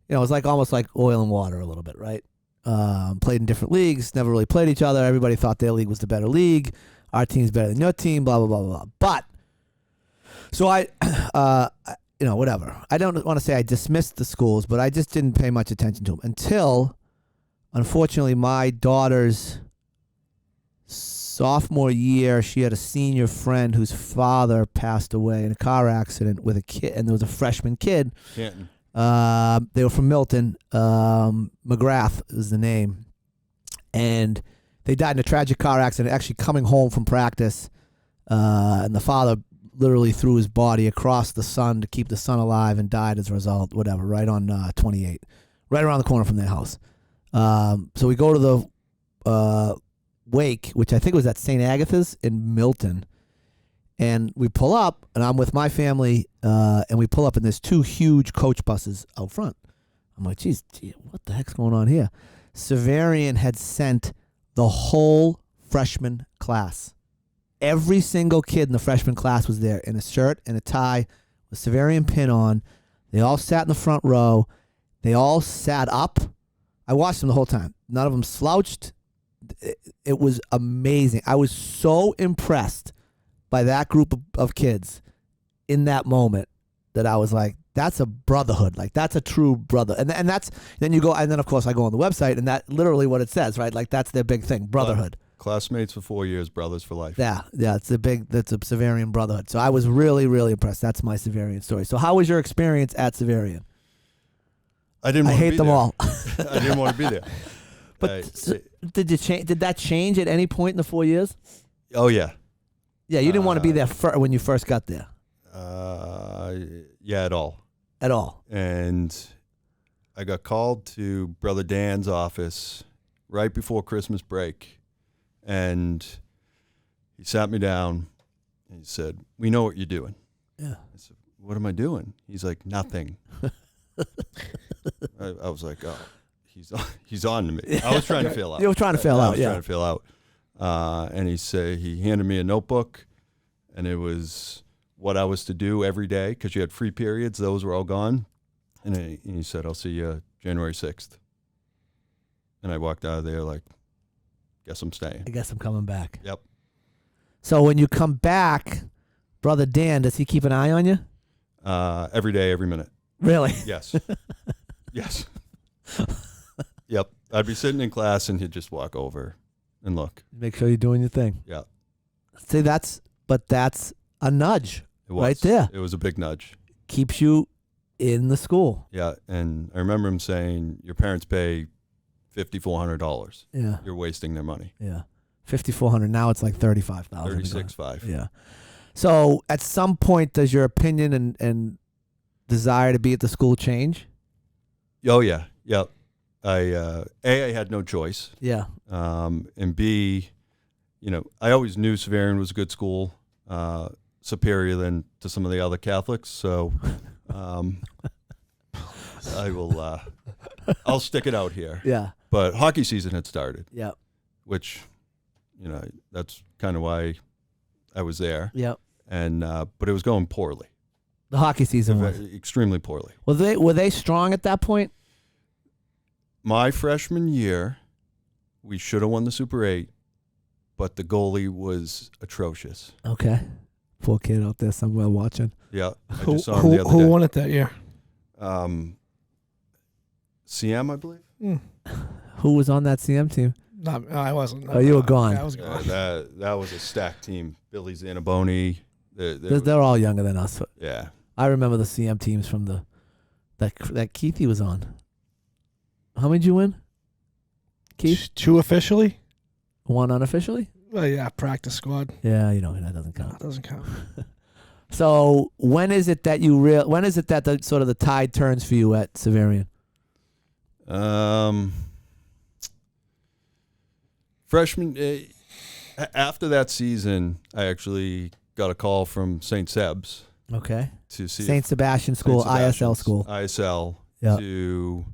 It was like almost like oil and water a little bit, right? Played in different leagues, never really played each other. Everybody thought their league was the better league. Our team's better than your team, blah blah blah blah blah. But so I whatever. I don't want to say I dismissed the schools, but I just didn't pay much attention to them until, unfortunately, my daughter's sophomore year, she had a senior friend whose father passed away in a car accident with a kid, and there was a freshman kid. Canton. They were from Milton. McGrath is the name. And they died in a tragic car accident, actually coming home from practice. And the father literally threw his body across the sun to keep the son alive and died as a result, whatever, right on 28, right around the corner from their house. So we go to the wake, which I think was at St. Agatha's in Milton. And we pull up, and I'm with my family, and we pull up, and there's 2 huge coach buses out front. I'm like, geez, what the heck's going on here? Severian had sent the whole freshman class. Every single kid in the freshman class was there in a shirt and a tie with Severian pin on. They all sat in the front row. They all sat up. I watched them the whole time. None of them slouched. it was amazing. I was so impressed by that group of kids in that moment that I was like, that's a brotherhood. Like, that's a true brother. And that's, then you go, and then of course I go on the website, and that literally what it says, right? Like, that's their big thing, brotherhood. Classmates for 4 years, brothers for life. Yeah, that's a Severian brotherhood. So I was really, really impressed. That's my Severian story. So how was your experience at Severian? I didn't. I want to hate be them there. all. I didn't want to be there. But did you change? Did that change at any point in the 4 years? Oh yeah. Yeah, you didn't want to be there when you first got there. Yeah, at all. At all. And I got called to Brother Dan's office right before Christmas break, and he sat me down and he said, "We know what you're doing." Yeah. I said, "What am I doing?" He's like, "Nothing." I was like, "Oh, he's on to me." I was trying to feel out. You were trying to feel out, yeah. Trying to feel out. And he handed me a notebook, and it was what I was to do every day because you had free periods. Those were all gone. And he said, "I'll see you January 6th." And I walked out of there like, guess I'm staying. I guess I'm coming back. Yep. So when you come back, Brother Dan, does he keep an eye on you? Every day, every minute. Really? Yes. Yes. Yep. I'd be sitting in class and he'd just walk over and look. Make sure you're doing your thing. Yeah. See, that's a nudge It was. right there. It was a big nudge. Keeps you in the school. Yeah. And I remember him saying, your parents pay $5,400. Yeah. You're wasting their money. Yeah. 5,400. Now it's like 35,000. 36.5. Yeah. So at some point, does your opinion and desire to be at the school change? Oh yeah. Yep. I had no choice. Yeah. And B, I always knew Severian was a good school, superior than to some of the other Catholics. So, I will. I'll stick it out here. Yeah. But hockey season had started. Yeah. Which, that's kind of why I was there. Yep. And but it was going poorly. The hockey season was Extremely poorly. were they strong at that point? My freshman year, we should have won the Super 8, but the goalie was atrocious. Okay. Poor kid out there somewhere watching. Yeah, I just saw him the other day. Who won it that year? CM, I believe. Who was on that CM team? No, I wasn't. Oh, you were gone. I was gone. That was a stacked team. Billy Zanaboni. They're all younger than us. Yeah. I remember the CM teams from that Keithy was on. How many did you win, Keith? 2 officially? 1 unofficially? Well, yeah, practice squad. Yeah, that doesn't count. No, it doesn't count. So when is it that the sort of the tide turns for you at Severian? Freshman. After that season, I actually got a call from St. Seb's. Okay. To see St. Sebastian School, ISL school. ISL. Yeah. To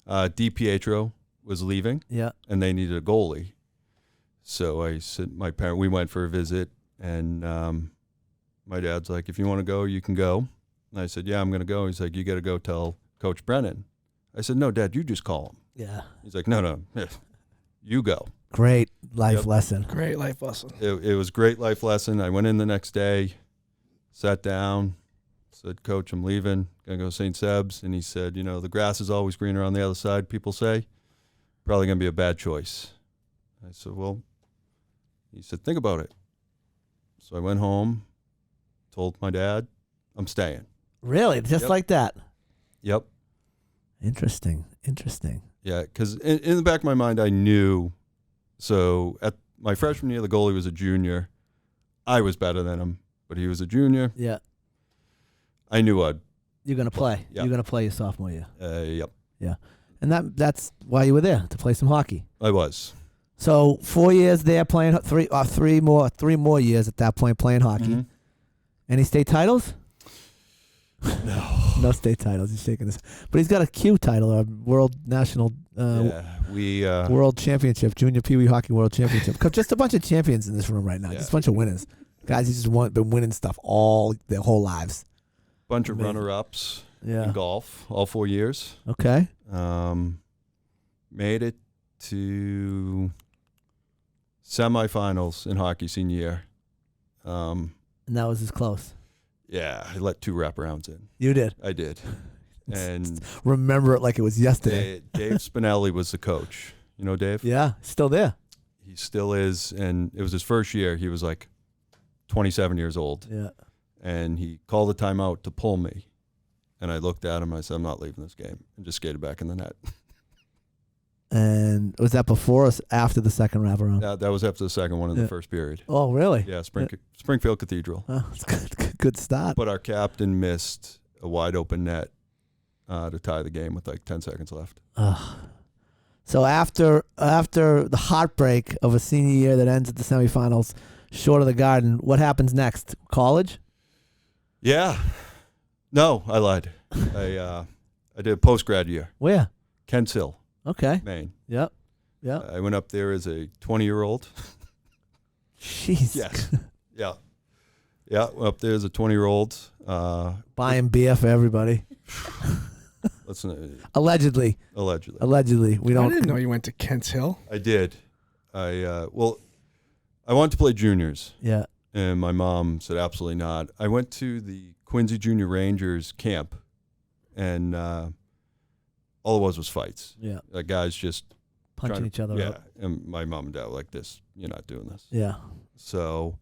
DiPietro was leaving. Yeah. And they needed a goalie. So I said, we went for a visit, and my dad's like, if you want to go, you can go. And I said, yeah, I'm going to go. He's like, you got to go tell Coach Brennan. I said, no, Dad, you just call him. Yeah. He's like, no, you go. Great life lesson. Great life lesson. It was a great life lesson. I went in the next day, sat down, said, Coach, I'm leaving, going to go to St. Seb's. And he said, the grass is always greener on the other side, people say. Probably going to be a bad choice. I said, well, he said, think about it. So I went home, told my dad, I'm staying. Really? Just like that? Yep. Interesting. Yeah, because in the back of my mind, I knew. So at my freshman year, the goalie was a junior. I was better than him, but he was a junior. Yeah. I knew You're going to play. Yeah. You're going to play your sophomore year. Yep. Yeah. And that's why you were there, to play some hockey. I was. So 4 years there playing, three more years at that point playing hockey. Mm-hmm. Any state titles? No. No state titles. He's shaking this. But he's got a Q title, a world national world championship, junior Pee Wee hockey world championship. Just a bunch of champions in this room right now. Just a bunch of winners. Guys who just been winning stuff all their whole lives. Bunch of runner-ups Yeah. in golf all 4 years. Okay. Made it to semifinals in hockey senior year. And that was as close. Yeah, I let 2 wraparounds in. You did. I did. And Remember it like it was yesterday. Dave Spinelli was the coach. You know Dave? Yeah, still there. He still is, and it was his first year. He was like 27 years old. Yeah. And he called a timeout to pull me. And I looked at him. I said, I'm not leaving this game. And just skated back in the net. And was that before or after the second wraparound? That was after the second one in the first period. Oh, really? Yeah, Springfield Cathedral. Oh, it's good start. But our captain missed a wide open net to tie the game with like 10 seconds left. So after the heartbreak of a senior year that ends at the semifinals, short of the Garden, what happens next? College? Yeah. No, I lied. I did a post-grad year. Where? Kents Hill, Okay. Maine. Yep. I went up there as a 20-year-old. Jeez. Yes. Yeah. Yeah, went up there as a 20-year-old. Buying beer for everybody. Allegedly. We don't. I didn't know you went to Kents Hill. I did. I wanted to play juniors. Yeah. And my mom said, absolutely not. I went to the Quincy Junior Rangers camp, and all it was fights. Yeah. Guys just Punching each other up. Yeah. And my mom and dad were like, this, you're not doing this. Yeah. So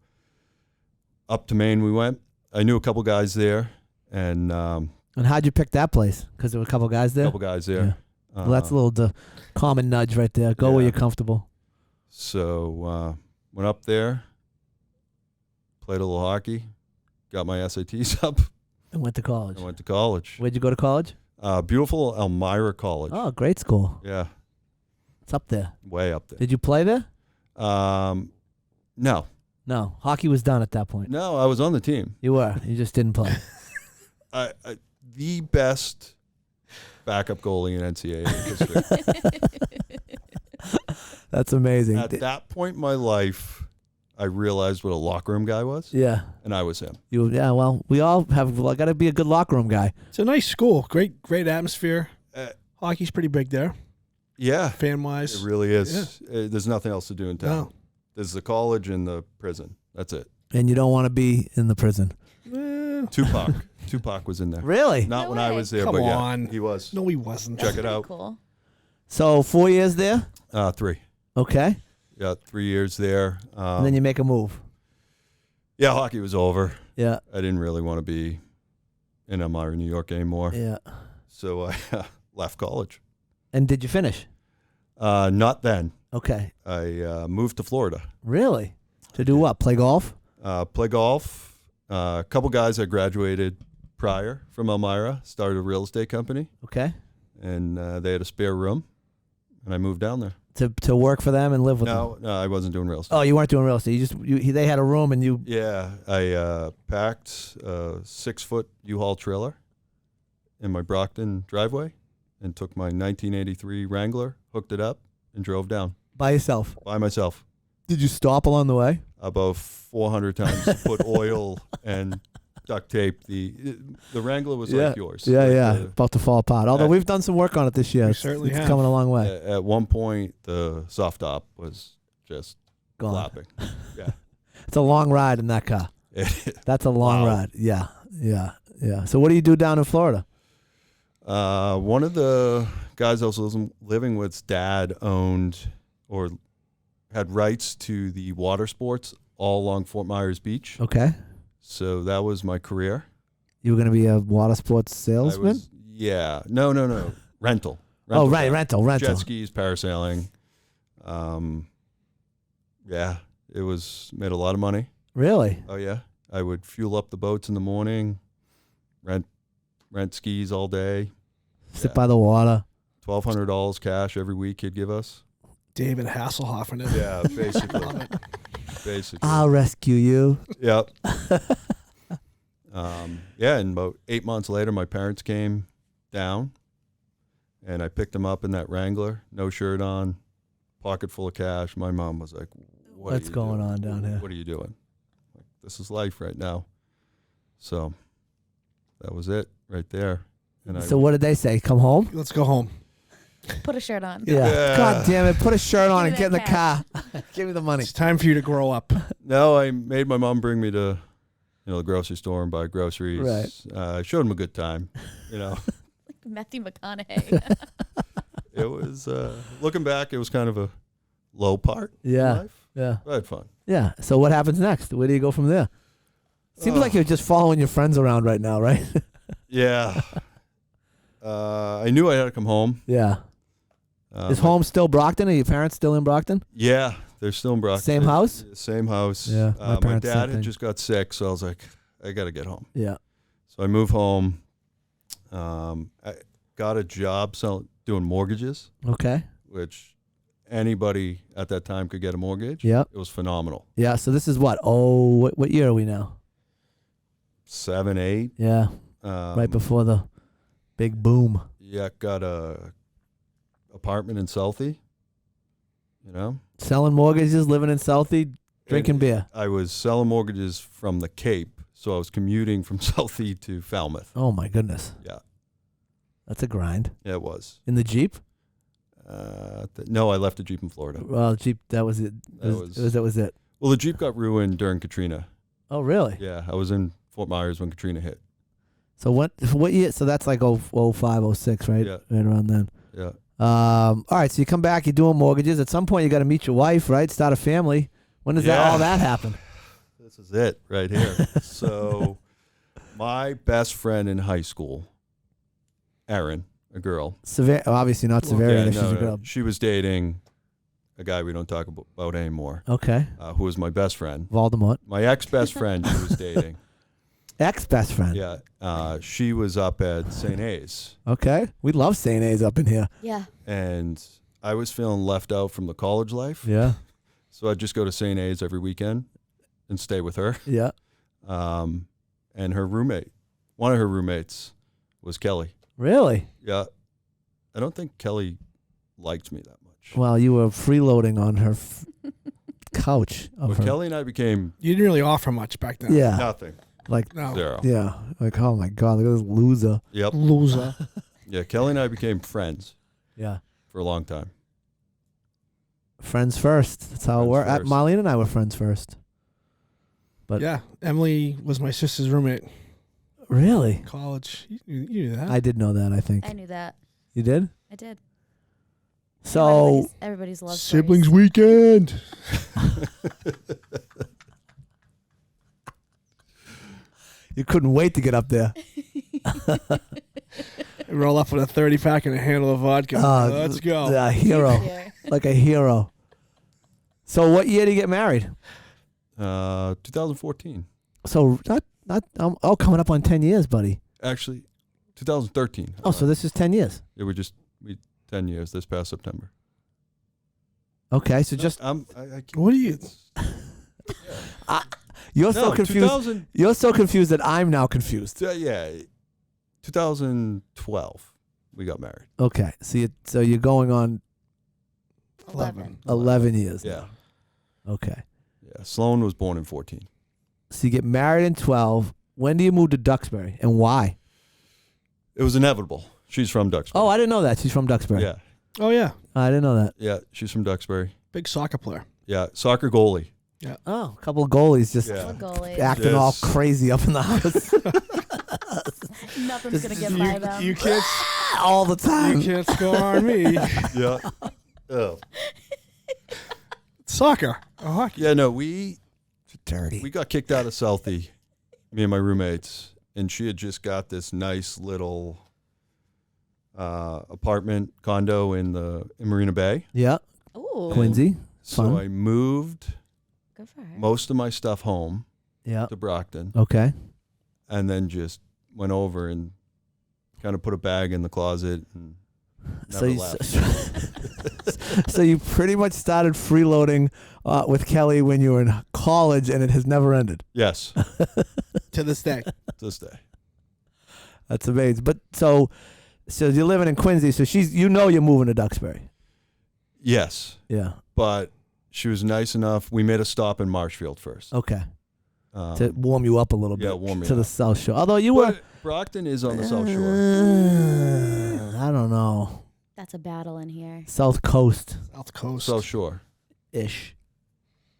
up to Maine we went. I knew a couple guys there, and how'd you pick that place? Because there were a couple guys there? a couple guys there. Yeah. Well, that's a little common nudge right there. Go where you're comfortable. So went up there, played a little hockey, got my SATs up. And went to college. I went to college. Where'd you go to college? Beautiful Elmira College. Oh, great school. Yeah. It's up there. Way up there. Did you play there? No. No. Hockey was done at that point. No, I was on the team. You were. You just didn't play. The best backup goalie in NCAA history. That's amazing. At that point in my life, I realized what a locker room guy was. Yeah. And I was him. Well, we all have got to be a good locker room guy. It's a nice school. Great atmosphere. Hockey's pretty big there. Yeah. Fan-wise. It really is. There's nothing else to do in town. No. There's the college and the prison. That's it. And you don't want to be in the prison. Tupac was in there. Really? Not No when way. I was there, Come but yeah, on. he was. No, he wasn't. Check it out. Cool. So 4 years there? 3. Okay. Yeah, 3 years there. And then you make a move. Yeah, hockey was over. Yeah. I didn't really want to be in Elmira, New York anymore. Yeah. So I left college. And did you finish? Not then. Okay. I moved to Florida. Really? To do what? Play golf? Play golf. A couple guys that graduated prior from Elmira started a real estate company, Okay. and they had a spare room, and I moved down there. To work for them and live with them? No, I wasn't doing real estate. Oh, you weren't doing real estate. They had a room and you. Yeah, I packed a 6-foot U-Haul trailer in my Brockton driveway and took my 1983 Wrangler, hooked it up, and drove down By yourself? by myself Did you stop along the way? about 400 times to put oil and duct tape. The Wrangler was like yours. Yeah, Like yeah. the- About to fall apart. Although we've done some work on it this year. We It's certainly have. coming a long way. At one point, the soft top was just Gone. flopping. Yeah. It's a long ride in that car. That's a long Wow. ride. Yeah, yeah, yeah. So what do you do down in Florida? One of the guys I was living with's dad owned or had rights to the water sports all along Fort Myers Beach. Okay. So that was my career. You were going to be a water sports salesman? No. Rental. Oh, right. Rental. Jet skis, parasailing. Yeah, it made a lot of money. Really? Oh, yeah. I would fuel up the boats in the morning, rent skis all day. Sit by the water. $1,200 cash every week he'd give us. David Hasselhoff in it. Yeah, basically. I'll rescue you. Yep. And about 8 months later, my parents came down, and I picked them up in that Wrangler, no shirt on, pocket full of cash. My mom was like, What's going on down here? What are you doing? Like, this is life right now. So that was it right there. And So what did they say? Come home? Let's go home. Put a shirt on. Yeah. Yeah. God damn it. Put a shirt on Give and me get in the that car. Give me the money. It's time for you to grow up. No, I made my mom bring me to, the grocery store and buy groceries. Right. I showed him a good time. Matthew McConaughey. It was looking back. It was kind of a low part Yeah. in life. Yeah. But I had fun. Yeah. So what happens next? Where do you go from there? Seems like you're just following your friends around right now, right? Yeah. I knew I had to come home. Yeah. Is home still Brockton? Are your parents still in Brockton? Yeah, they're still in Brockton. Same house? Same house. Yeah, my My parents, same dad thing. had just got sick, so I was like, I got to get home. Yeah. So I moved home. I got a job doing mortgages, Okay. which anybody at that time could get a mortgage. Yep. It was phenomenal. Yeah. So this is what? Oh, what year are we now? 7, 8. Yeah. Right before the big boom. Yeah, got a apartment in Southie. Selling mortgages, living in Southie, drinking And beer. I was selling mortgages from the Cape, so I was commuting from Southie to Falmouth. Oh my goodness. Yeah. That's a grind. Yeah, it was. In the Jeep? No, I left the Jeep in Florida. Well, Jeep, that was it. That was it. Well, the Jeep got ruined during Katrina. Oh, really? Yeah, I was in Fort Myers when Katrina hit. So what year? So that's like 05, 06, right? Yeah. Right around then. Yeah. All right, so you come back, you're doing mortgages. At some point, you got to meet your wife, right? Start a family. When does Yeah. all that happen? This is it right here. So my best friend in high school, Erin, a girl. Obviously not Severian if she's a no, girl. she was dating a guy we don't talk about anymore, Okay. who was my best friend. Voldemort. My ex-best friend she was dating. Ex-best friend. Yeah. She was up at St. A's. Okay. We love St. A's up in here. Yeah. And I was feeling left out from the college life. Yeah. So I'd just go to St. A's every weekend and stay with her. Yeah. And her roommate, one of her roommates was Kelly. Really? Yeah. I don't think Kelly liked me that much. Well, you were freeloading on her couch. Of But her. Kelly and I became You didn't really offer much back then. Yeah. nothing. Like, No. Zero. yeah. Like, oh my God, look at this loser. Yep. Loser. Yeah, Kelly and I became friends Yeah. for a long time. Friends first. That's how it Friends worked. first. Marlene and I were friends first. But Yeah. Emily was my sister's roommate in really? college. You knew that. I did know that, I think. I knew that. You did? I did. So, Everybody's love Siblings stories. weekend. you couldn't wait to get up there. Roll up with a 30-pack and a handle of vodka. Let's go. A hero. Yeah. Like a hero. So what year did you get married? 2014. So coming up on 10 years, buddy. Actually, 2013. Oh, so this is 10 years. Yeah, we 10 years this past September. Okay, so just I What are you? you're so no, confused. 2000, You're so confused that I'm now confused. yeah, 2012 we got married. Okay, so you're going on 11 years. Yeah, Okay. yeah. Sloan was born in 14. So you get married in 12. When do you move to Duxbury and why? It was inevitable. She's from Duxbury. Oh, I didn't know that. She's from Duxbury. Yeah, Oh, yeah. I didn't know that. yeah. She's from Duxbury. Big soccer player. Yeah, soccer goalie. Oh, a couple of goalies just Yeah. Goalie. acting all Yes. crazy up in the house Nothing's gonna get by them. You can't. all the time. You can't score on me. Yeah. Oh. Soccer. Oh, hockey. Yeah. No, we Dirty. got kicked out of Southie, me and my roommates, and she had just got this nice little apartment condo in Marina Bay. Yeah, Ooh. Quincy. So Fun. I moved Good for her. most of my stuff home Yeah. to Brockton, Okay. and then just went over and kind of put a bag in the closet and So never you, left. so you pretty much started freeloading with Kelly when you were in college, and it has never ended. Yes, To this day. to this day. That's amazing. But so you're living in Quincy, so you're moving to Duxbury. Yes, Yeah. but she was nice enough. We made a stop in Marshfield first. Okay. To warm you up a little bit. yeah, warm me to the up. South Shore. Although you were. But Brockton is on the South Shore. I don't know. That's a battle in here. South Coast South Coast. South Shore. ish.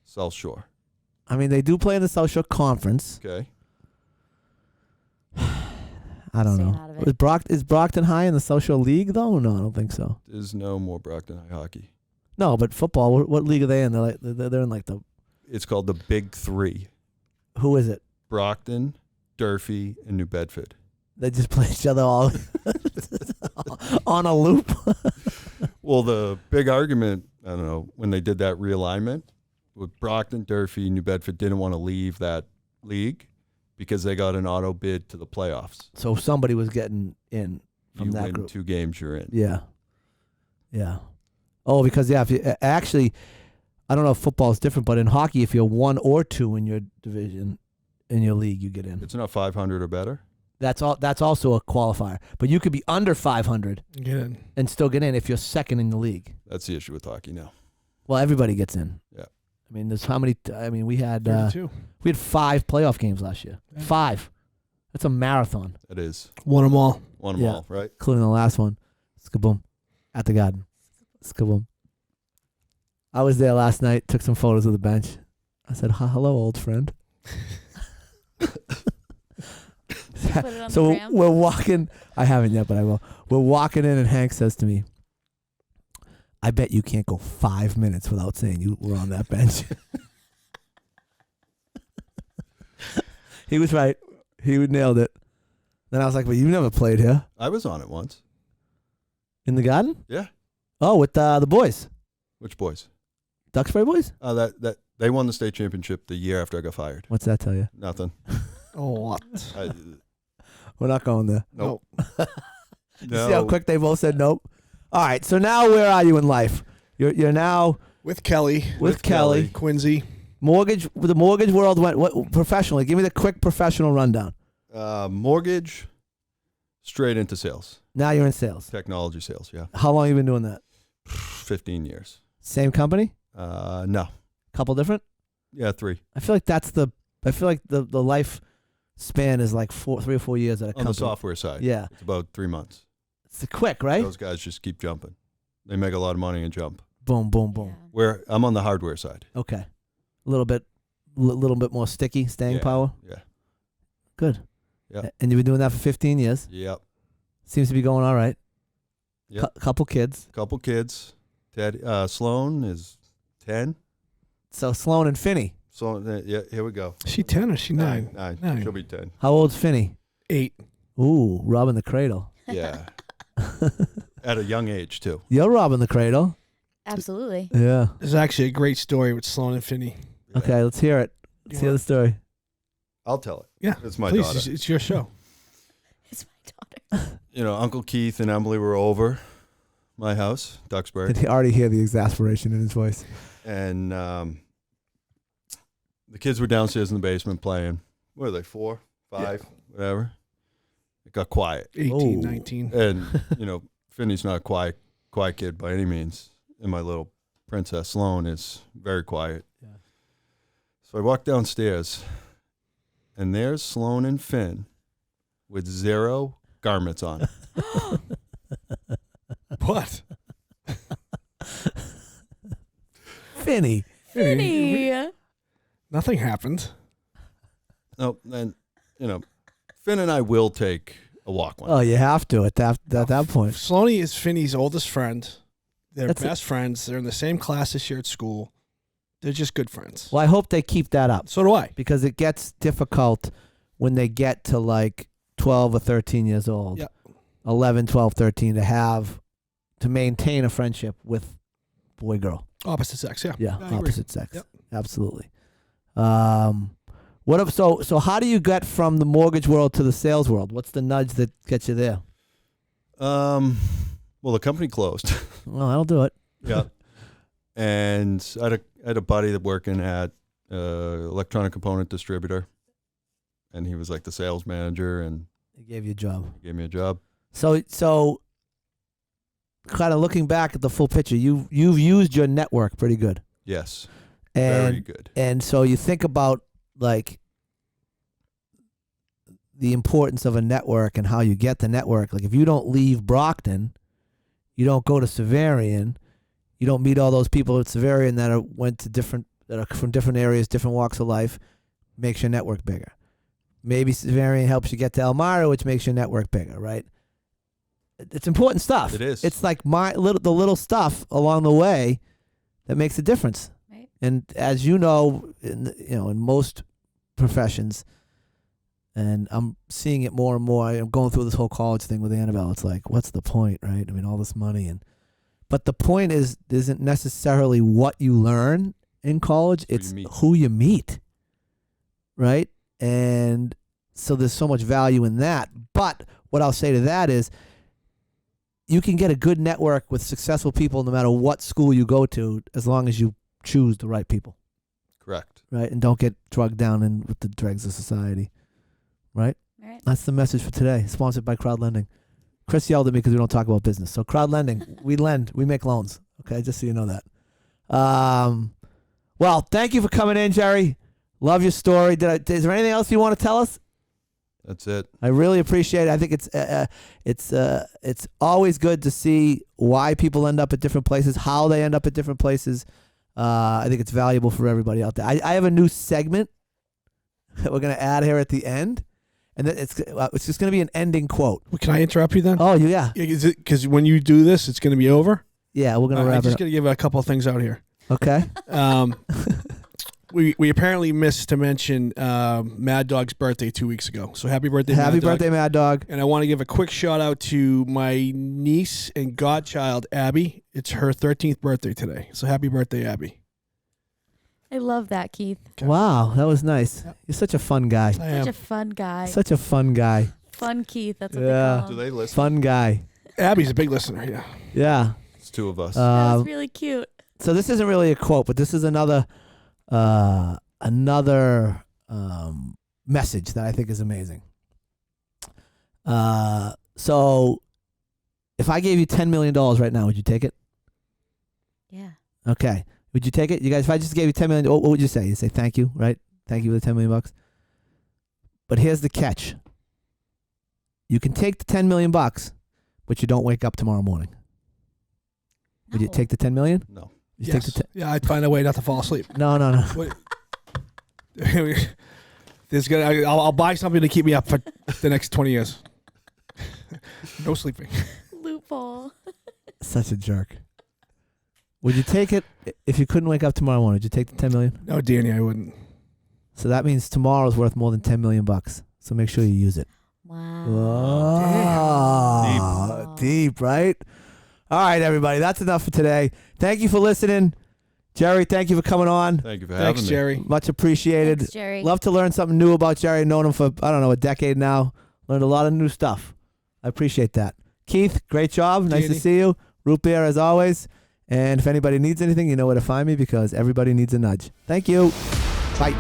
South Shore. I mean, they do play in the South Shore Conference. Okay. I don't Staying know. out of it. Is Brockton High in the South Shore League though? No, I don't think so. There's no more Brockton High hockey. No, but football. What league are they in? They're in like the. It's called the Big Three. Who is it? Brockton, Durfee, and New Bedford. They just play each other all on a loop. Well, the big argument, I don't know, when they did that realignment, with Brockton, Durfee, New Bedford didn't want to leave that league because they got an auto bid to the playoffs. So somebody was getting in from You that win group. 2 games, you're in. Yeah. Yeah. Oh, because if you actually, I don't know if football is different, but in hockey, if you're 1 or 2 in your division, in your league, you get in. It's not 500 or better. That's all. That's also a qualifier. But you could be under 500 Get in. and still get in if you're second in the league. That's the issue with hockey now. Well, everybody gets in. Yeah. I mean, there's how many? We had 32. 5 playoff games last year. Yeah. 5. That's a marathon, It is. Won them all. Won them Yeah. all, right? including the last one. Skaboom. At the Garden. Skaboom. I was there last night. Took some photos of the bench. I said, "Hello, old friend." Put it on So the gram. we're walking. I haven't yet, but I will. We're walking in, and Hank says to me, "I bet you can't go 5 minutes without saying you were on that bench." He was right. He nailed it. Then I was like, "But you never played here I was on it once. in the Garden?" Yeah. Oh, with the boys, Which boys? Duxbury boys. That they won the state championship the year after I got fired. What's that tell you? Nothing. Oh, what? I, We're not going there. nope. You see how quick they both said nope? All right, so now where are you in life? You're now With Kelly. with Kelly. Quincy. Mortgage. The mortgage world went what professionally? Give me the quick professional rundown. Mortgage, straight into sales. Now you're in sales. Technology sales, yeah. How long you been doing that? 15 years. Same company? No. Couple different? Yeah, 3. I feel like the life span is like 3 or 4 years at a On company. the software side. Yeah, It's about 3 months. it's quick, right? Those guys just keep jumping. They make a lot of money and jump. Boom, boom, boom. Yeah. Where I'm on the hardware side. Okay, a little bit more sticky, staying Yeah. power. Yeah. Good. Yep. And you've been doing that for 15 years. Yep. Seems to be going all right. Yep. Couple kids. Couple kids. Sloan is 10. So Sloan and Finney. So yeah, here we go. Is she 10 or is she 9? 9. 9. She'll be 10. How old's Finney? 8. Ooh, robbing the cradle. Yeah. At a young age too. You're robbing the cradle. Absolutely. Yeah. There's actually a great story with Sloan and Finney. Yeah. Okay, let's hear it. Let's hear the story. I'll tell it. Yeah. It's my Please, daughter. it's your show. It's my daughter. You know, Uncle Keith and Emily were over my house, Duxbury, Did he already hear the exasperation in his voice? and the kids were downstairs in the basement playing. What are they, 4, 5, whatever? It got quiet. 18, Oh. 19. And, you know, Finney's not a quiet kid by any means. And my little princess Sloan is very quiet. Yeah. So I walk downstairs, and there's Sloan and Finn with 0 garments on. What? Finney. Finny. Nothing happened. No, and, you know, Finn and I will take a walk one. Oh, you have to at that point. Sloaney is Finney's oldest friend. They're That's best friends. They're in the same class this year at school. They're just good friends. Well, I hope they keep that up So do I. because it gets difficult when they get to like 12 or 13 years old. Yep. 11, 12, 13 to maintain a friendship with boy girl. Opposite sex, yeah. Yeah, I agree. opposite sex. Yep. Absolutely. What if so how do you get from the mortgage world to the sales world? What's the nudge that gets you there? Well, the company closed. Well, that'll do it. Yeah. And I had a buddy that working at electronic component distributor, and he was like the sales manager, and They gave you a job. he gave me a job. So kind of looking back at the full picture, you've used your network pretty good. Yes, And very good. And so you think about like the importance of a network and how you get the network. Like if you don't leave Brockton, You don't go to Severian. You don't meet all those people at Severian that are from different areas, different walks of life. Makes your network bigger. Maybe Severian helps you get to Elmira, which makes your network bigger, right? It's important stuff. It is. It's like the little stuff along the way that makes a difference. Right. And as you know, in most professions, and I'm seeing it more and more. I'm going through this whole college thing with Annabelle. It's like, what's the point, right? I mean, all this money but the point isn't necessarily what you learn in college. It's who you meet, right? And so there's so much value in that. But what I'll say to that is, you can get a good network with successful people no matter what school you go to, as long as you choose the right people. Correct. Right? And don't get drugged down in with the dregs of society. Right? Right. That's the message for today. Sponsored by Crowd Lending. Chris yelled at me because we don't talk about business. So Crowd Lending, we lend, we make loans. Okay, just so you know that. Well, thank you for coming in, Jerry. Love your story. Is there anything else you want to tell us? That's it. I really appreciate it. I think it's always good to see why people end up at different places, how they end up at different places. I think it's valuable for everybody out there. I have a new segment that we're going to add here at the end, and it's just going to be an ending quote. Well, can I interrupt you then? Oh, yeah. Is it because when you do this, it's going to be over? Yeah, we're going to wrap I'm it just up. going to give a couple of things out here. Okay. We apparently missed to mention Mad Dog's birthday 2 weeks ago. So happy birthday, Mad Dog. Happy birthday, Mad Dog. And I want to give a quick shout out to my niece and godchild, Abby. It's her 13th birthday today. So happy birthday, Abby. I love that, Keith. Okay. Wow, that was nice. Yep. You're such a fun guy. I am. Such a fun guy. Such a fun guy. Fun Keith. That's what Yeah. they call Do him. they listen? Fun guy. Abby's a big listener, yeah. Yeah. It's two of us. That's really cute. So this isn't really a quote, but this is another message that I think is amazing. So if I gave you $10 million right now, would you take it? Yeah. Okay. Would you take it? You guys, if I just gave you $10 million, what would you say? You say thank you, right? Thank you for the $10 million. But here's the catch. You can take the $10 million, but you don't wake up tomorrow morning. Would you No. take the $10 million? No. You take the Yeah, I'd find a way not to fall asleep. No. I'll buy something to keep me up for the next 20 years. No sleeping. Loophole. Such a jerk. Would you take it if you couldn't wake up tomorrow morning? Would you take the $10 million? No, Danny, I wouldn't. So that means tomorrow's worth more than $10 million. So make sure you use it. Wow. Oh, deep, right? All right, everybody. That's enough for today. Thank you for listening. Jerry, thank you for coming on. Thank you for having Thanks, me. Jerry. Much apprecited. Thanks, Jerry. Love to learn something new about Jerry. Known him for, a decade now. Learned a lot of new stuff. I appreciate that. Keith, great job. Nice to Danny. see you. Root beer as always. And if anybody needs anything, you know where to find me because everybody needs a nudge. Thank you. Bye.